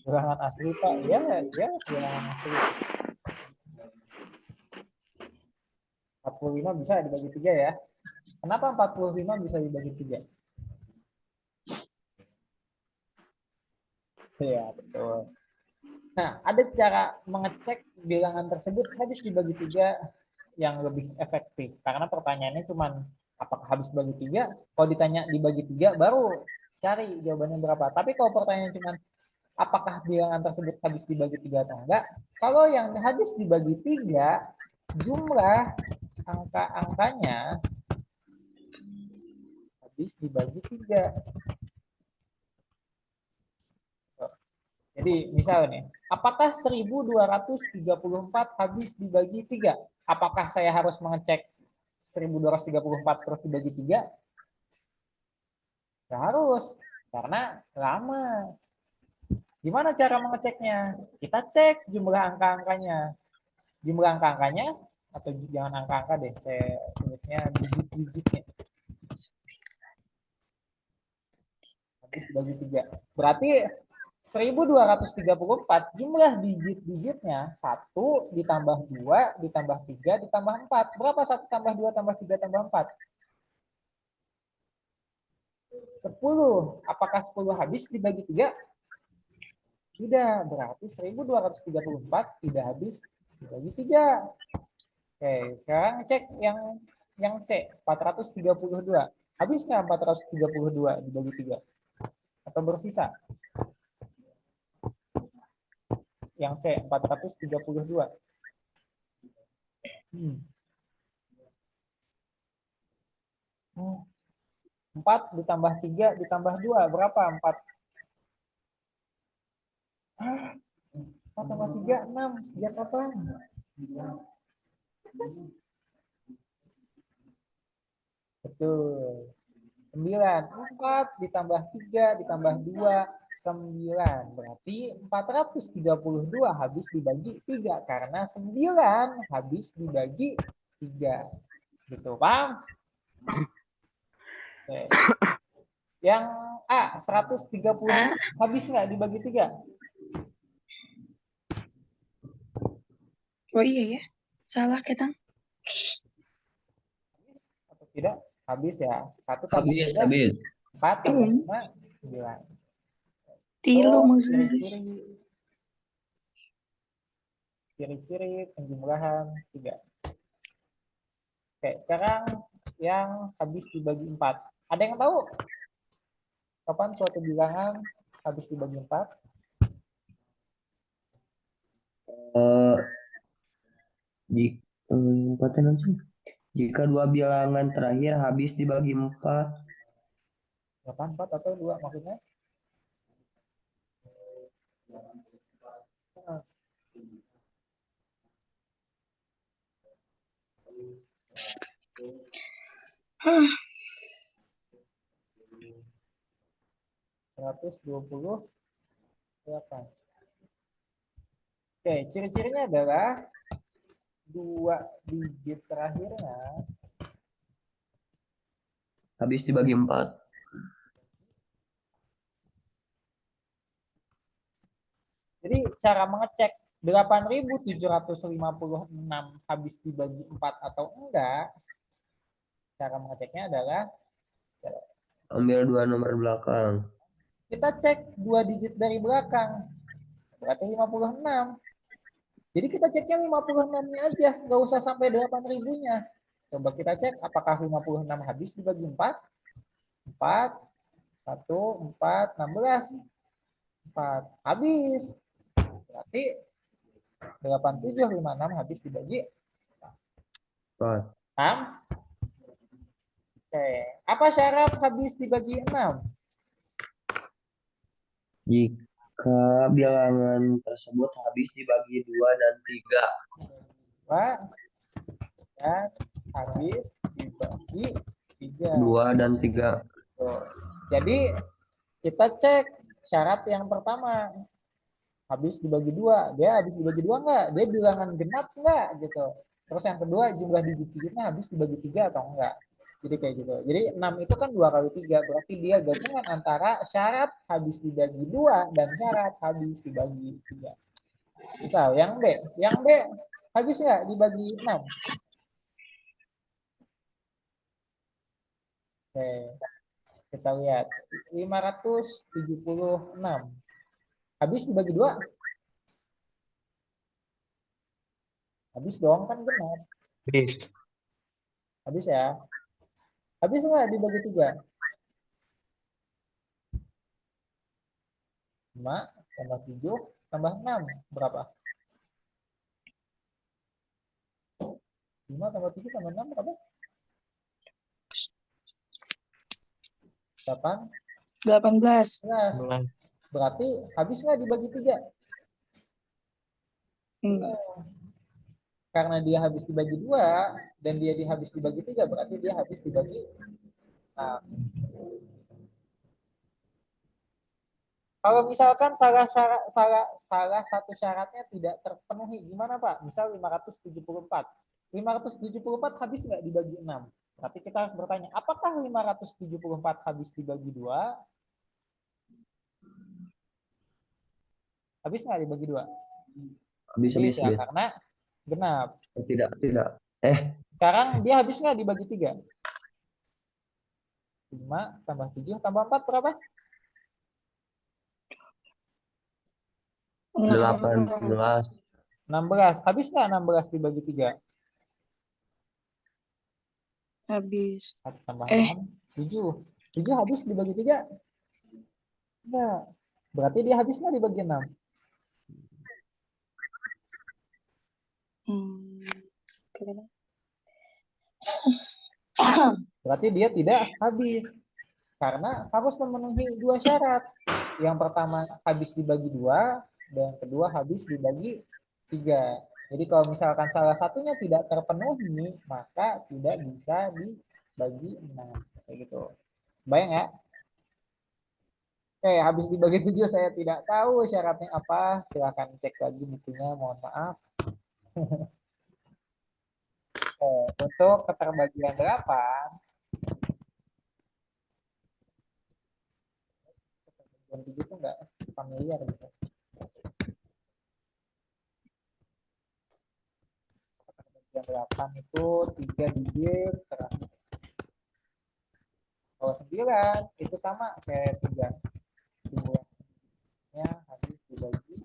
Bilangan asli Pak. Ya, ya bilangan asli. 45 bisa dibagi 3 ya. Kenapa 45 bisa dibagi 3? Iya, betul. Nah, ada cara mengecek bilangan tersebut habis dibagi 3 yang lebih efektif. Karena pertanyaannya cuma apakah habis dibagi 3? Kalau ditanya dibagi 3 baru cari jawabannya berapa. Tapi kalau pertanyaan cuma apakah bilangan tersebut habis dibagi 3 atau enggak? Kalau yang habis dibagi 3, jumlah angka-angkanya habis dibagi 3. Jadi misal nih, apakah 1234 habis dibagi 3? Apakah saya harus mengecek 1234 terus dibagi 3? Nggak harus, karena lama. Gimana cara mengeceknya? Kita cek jumlah angka-angkanya. Jumlah angka-angkanya, atau jangan angka-angka deh, saya tulisnya digit-digitnya. Habis dibagi 3. Berarti 1234 jumlah digit-digitnya 1 ditambah 2 ditambah 3 ditambah 4. Berapa 1 tambah 2 tambah 3 tambah 4? 10. Apakah 10 habis dibagi 3? Tidak, berarti 1234 tidak habis dibagi 3. Oke, sekarang cek yang C, 432. Habis nggak 432 dibagi 3? Atau bersisa? Yang C, 432. 4 ditambah 3 ditambah 2, berapa 4? 4 tambah 3, 6. Sejak kapan? Betul. 9. 4 ditambah 3 ditambah 2, 9. Berarti 432 habis dibagi 3. Karena 9 habis dibagi 3. Gitu, paham? Oke. Yang A, 130 habis nggak dibagi 3? Oh iya ya. Salah kita. Habis atau tidak? Habis ya. 1 tambah Habis, 3, habis. 4 tambah 5, 9. Tilu Oh, maksudnya. Ciri-ciri penjumlahan 3. Oke, sekarang yang habis dibagi 4. Ada yang tahu kapan suatu bilangan habis dibagi 4? Jika dua bilangan terakhir habis dibagi 4. 4 atau 2 maksudnya? Hah. 128. Oke, ciri-cirinya adalah 2 digit terakhirnya Habis dibagi 4. Jadi cara mengecek 8.756 habis dibagi 4 atau enggak, cara mengeceknya adalah Ambil 2 nomor belakang. kita cek 2 digit dari belakang, berarti 56. Jadi kita ceknya 56-nya aja, nggak usah sampai 8.000-nya. Coba kita cek apakah 56 habis dibagi 4? 4, 1, 4, 16. 4, habis. Berarti 8756 habis dibagi 4. Paham? Oke. Apa syarat habis dibagi 6? Jika bilangan tersebut habis dibagi 2 dan 3. 2 dan habis dibagi 3. 2 dan 3. Tuh. Jadi kita cek syarat yang pertama. Habis dibagi 2. Dia habis dibagi 2 enggak? Dia bilangan genap enggak? Gitu. Terus yang kedua, jumlah digit-digitnya habis dibagi 3 atau enggak? Jadi kayak gitu. Jadi 6 itu kan 2 kali 3. Berarti dia gabungan antara syarat habis dibagi 2 dan syarat habis dibagi 3. Misal yang B. Yang B habis nggak dibagi 6? Oke, kita lihat 576. Habis dibagi 2? Habis dong, kan genap. Habis. Habis ya. Habis nggak dibagi 3? 5 tambah 7 tambah 6 berapa? 5 tambah 7 tambah 6 berapa? 8 18. 11. Berarti habis nggak dibagi 3? Enggak. Karena dia habis dibagi 2 dan dia habis dibagi 3, berarti dia habis dibagi 6. Kalau misalkan salah satu syaratnya tidak terpenuhi, gimana Pak? Misal 574. 574 habis nggak dibagi 6? Berarti kita harus bertanya, apakah 574 habis dibagi 2? Habis nggak dibagi 2? Habis, Habis ya, habis. karena genap. Tidak, tidak. Sekarang dia habis nggak dibagi 3? 5 tambah 7 tambah 4 berapa? 18. 16. Habis nggak 16 dibagi 3? Habis. 4 tambah 6, 7. 7 habis dibagi 3? Enggak. Berarti dia habis nggak dibagi 6? Kira-kira. Berarti dia tidak habis. Karena harus memenuhi 2 syarat. Yang pertama habis dibagi 2, dan yang kedua habis dibagi 3. Jadi kalau misalkan salah satunya tidak terpenuhi, maka tidak bisa dibagi 6. Kayak gitu. Bayang ya? Oke, habis dibagi 7 saya tidak tahu syaratnya apa. Silahkan cek lagi bukunya, mohon maaf. Oke, untuk keterbagian 8, keterbagian 7 itu enggak familiar bisa. Keterbagian 8 itu 3 digit terakhir. Kalau 9 itu sama kayak 3. Jumlahnya habis dibagi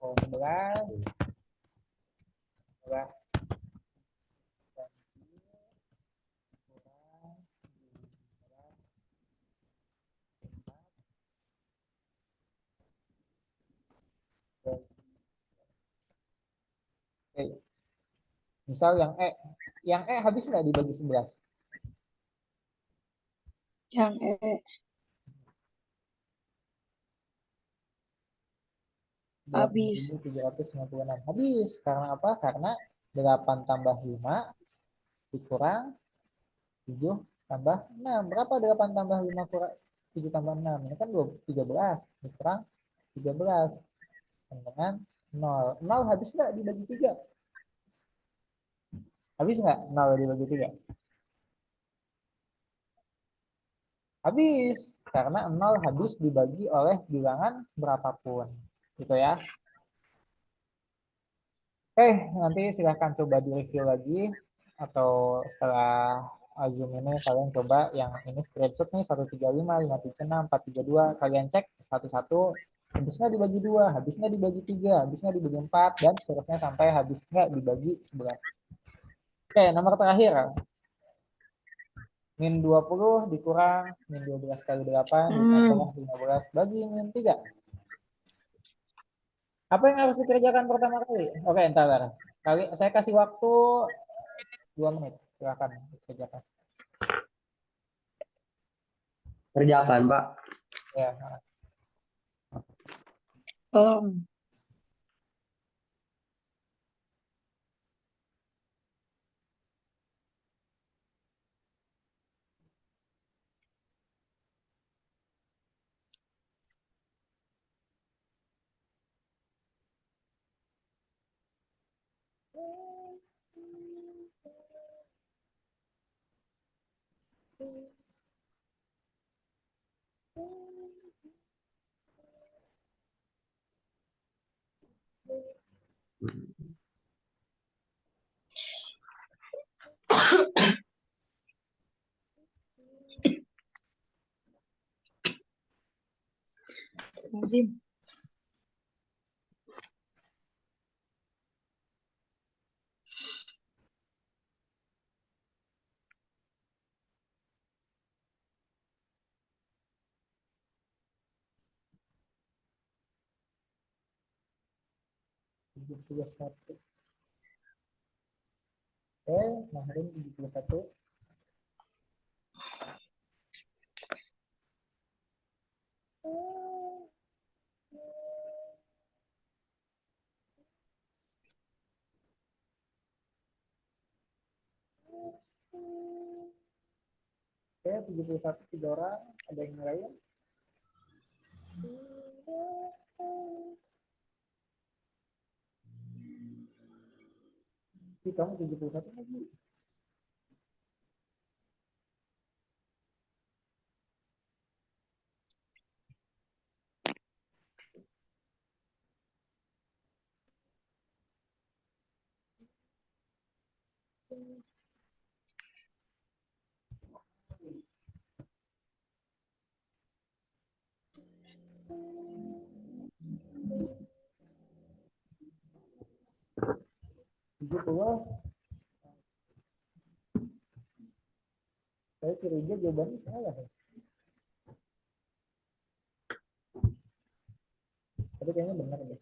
11, 11 kurang 12. Oke. Misal yang habis nggak dibagi 11? Yang 8.396 habis. Karena apa? Karena 8 tambah 5 dikurang 7 tambah 6. Berapa 8 tambah 5 kurang 7 tambah 6? Ini kan 13. Dikurang 13. Dengan 0. 0 habis nggak dibagi 3? Habis nggak 0 dibagi 3? Habis. Karena 0 habis dibagi oleh bilangan berapapun. Gitu ya. Oke, nanti silahkan coba di-review lagi. Atau setelah Zoom ini kalian coba yang ini screenshot nih 135, 536, 432. Kalian cek satu-satu. Habisnya dibagi 2, habisnya dibagi 3, habisnya dibagi 4, dan seterusnya sampai habisnya dibagi 11. Oke, nomor terakhir. Min 20 dikurang min 12 kali 8 ditambah 15 bagi min 3. Apa yang harus dikerjakan pertama kali? Oke, entar. Saya kasih waktu 2 menit. Silakan dikerjakan. Kerjakan, Pak. Ya. Astagfirullahaladzim. tujuh puluh satu. Maharin 71. Oke, 71 tiga orang. Ada yang lain? Kamu 71 lagi. Saya curiga jawabannya salah. Tapi kayaknya benar deh.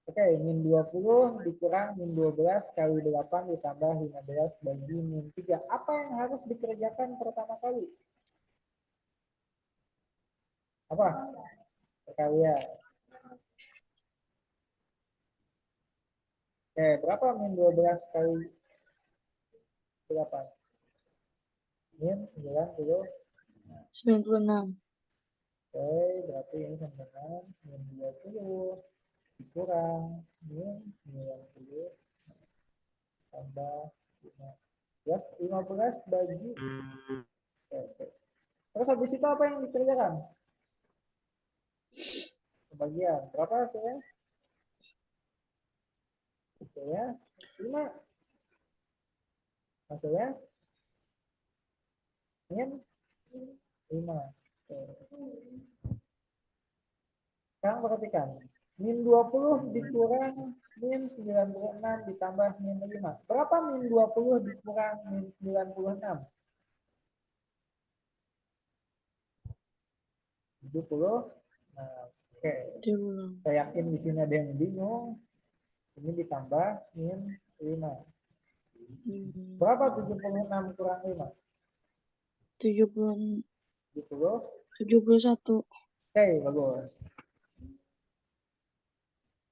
Oke, min 20 dikurang min 12 kali 8 ditambah 15 bagi min 3. Apa yang harus dikerjakan pertama kali? Apa? Perkalian. Oke, berapa min 12 kali 8? Min 90. 96. Oke, berarti ini sama dengan min 20 dikurang min 90 tambah 15 bagi. Oke. Terus habis itu apa yang dikerjakan? Pembagian. Berapa hasilnya? Hasilnya 5. Hasilnya min 5. Sekarang perhatikan. Min 20 dikurang min 96 ditambah min 5. Berapa min 20 dikurang min 96? 70. Nah, oke. Saya yakin di sini ada yang bingung. Ini ditambah min 5. Berapa 76 kurang 5? 70. 70. 71. Oke, bagus.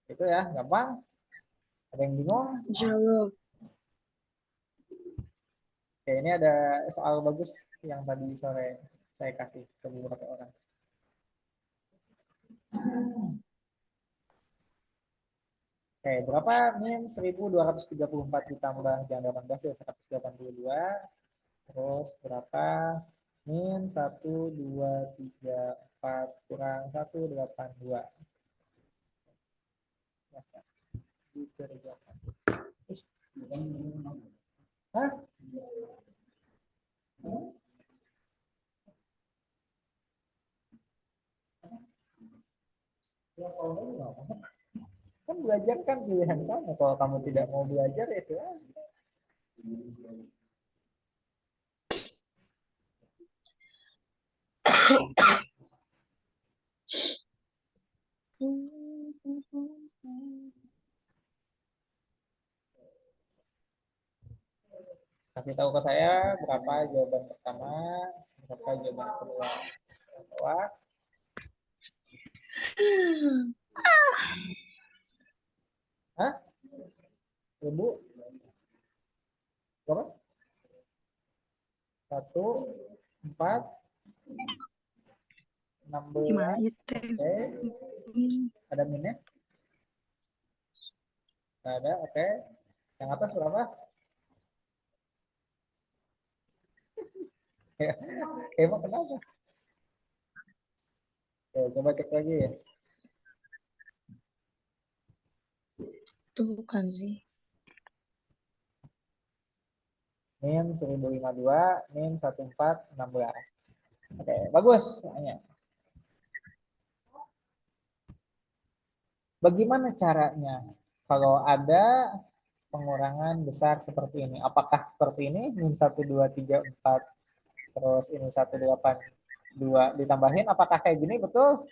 Itu ya, gampang. Ada yang bingung? Jawab. Oke, ini ada soal bagus yang tadi sore saya kasih ke beberapa orang. Oke, berapa min 1234 ditambah jangan 18 ya 182. Terus berapa min 1, 2, 3, 4 kurang 182. Dikerjakan. Hah? Ya, kalau enggak, kan belajar kan pilihan kamu. Kalau kamu tidak mau belajar ya silahkan. Kasih tahu ke saya berapa jawaban pertama, berapa jawaban kedua. Jawab. Hah? Ibu? Berapa? 1, 4, 16. Oke. Ada minnya? Nggak ada, oke. Yang atas berapa? Emang kenapa? Oke, coba cek lagi ya. Itu bukan sih. min 1052, min 1416. Oke, bagus. Bagaimana caranya kalau ada pengurangan besar seperti ini? Apakah seperti ini, min 1, 2, 3, 4, terus ini 1, 8, 2 ditambahin? Apakah kayak gini, betul?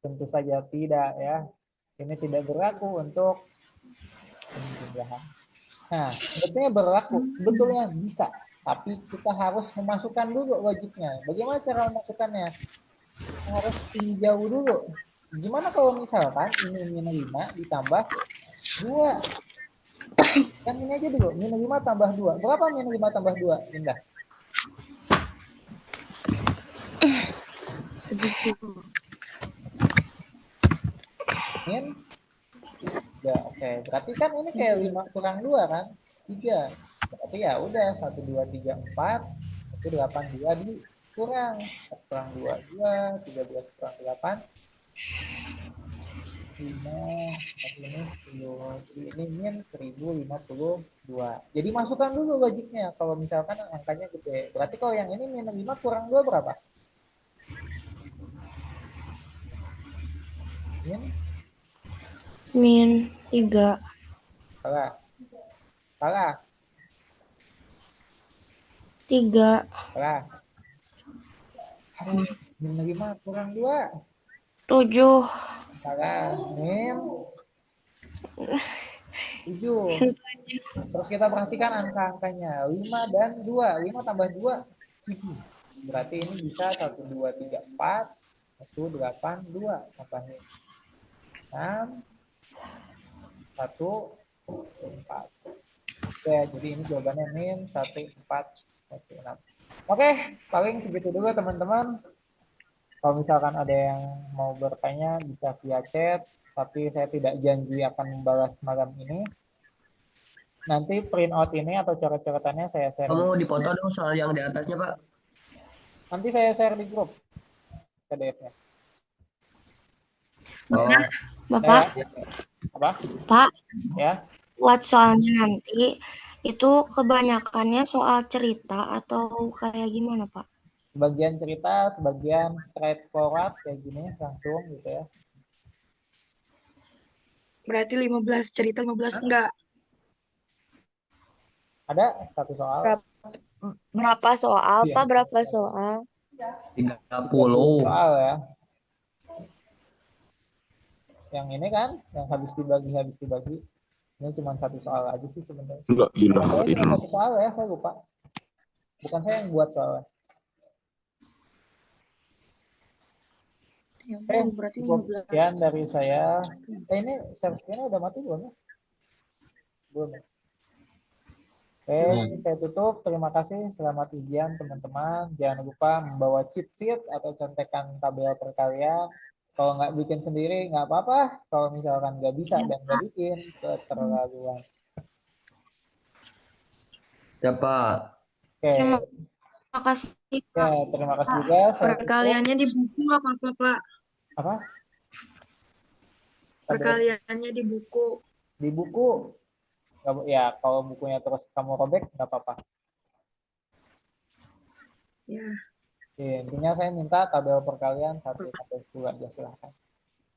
Tentu saja tidak ya. Ini tidak berlaku untuk penjumlahan. Nah, sebetulnya berlaku, sebetulnya bisa. Tapi kita harus memasukkan dulu logiknya. Bagaimana cara memasukkannya? Harus tinjau dulu. Gimana kalau misalkan ini min 5 ditambah 2? Yang ini aja dulu, min 5 tambah 2. Berapa min 5 tambah 2? Indah. Min? Ya, oke. Berarti kan ini kayak 5 kurang 2 kan? 3. Berarti ya udah 1, 2, 3, 4. Itu 8, 2 dikurang. 1 kurang 2, 2. 13 kurang 8. 5. Ini 10. Jadi ini min 1052. Jadi masukkan dulu logiknya. Kalau misalkan angkanya gede. Berarti kalau yang ini min 5 kurang 2 berapa? Min 3. Salah. Salah. 3. Salah. Min 5 kurang 2. 7. Salah. Min 7. Terus kita perhatikan angka-angkanya. 5 dan 2. 5 tambah 2, 7. Berarti ini bisa 1, 2, 3, 4. 1, 8, 2. Tambahnya 6. 1, 4. Oke, jadi ini jawabannya min 1, 4, 1, 6. Oke, paling segitu dulu teman-teman. Kalau misalkan ada yang mau bertanya bisa via chat, tapi saya tidak janji akan membalas malam ini. Nanti print out ini atau coret-coretannya saya share. Kamu dipoto dong soal yang di atasnya, Pak. Nanti saya share di grup PDF-nya. Oh, Bapak, Apa? Pak, Ya. buat soalnya nanti itu kebanyakannya soal cerita atau kayak gimana, Pak? Sebagian cerita, sebagian straightforward kayak gini langsung gitu ya. Berarti 15 cerita, 15 enggak. Ada satu soal. Berapa soal, Iya. Pak? Berapa soal? 30. Soal ya. Yang ini kan, yang habis dibagi. Ini cuma satu soal aja sih sebenarnya. Saya cuma satu soal ya, saya lupa. Bukan saya yang buat soalnya. Ya, Oke, berarti cukup 15. sekian dari saya. Ini share screen-nya udah mati belum ya? Belum ya? Oke, saya tutup. Terima kasih. Selamat ujian teman-teman. Jangan lupa membawa cheat sheet atau contekan tabel perkalian. Kalau nggak bikin sendiri nggak apa-apa. Kalau misalkan nggak bisa dan nggak bikin, keterlaluan. Ya, Pak. Oke, Terima kasih, Pak. terima kasih juga. Saya tutup. Perkaliannya di buku apa, Pak? Apa? Perkaliannya di buku. Di buku. Ya, kalau bukunya terus kamu robek nggak apa-apa. Ya. Intinya saya minta tabel perkalian 1 sampai 10 aja silahkan.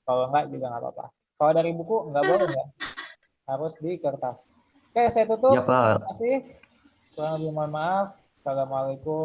Kalau enggak juga nggak apa-apa. Kalau dari buku nggak boleh ya. Harus di kertas. Oke, saya tutup. Ya, Pak. Terima kasih. Kurang lebih mohon maaf. Assalamualaikum.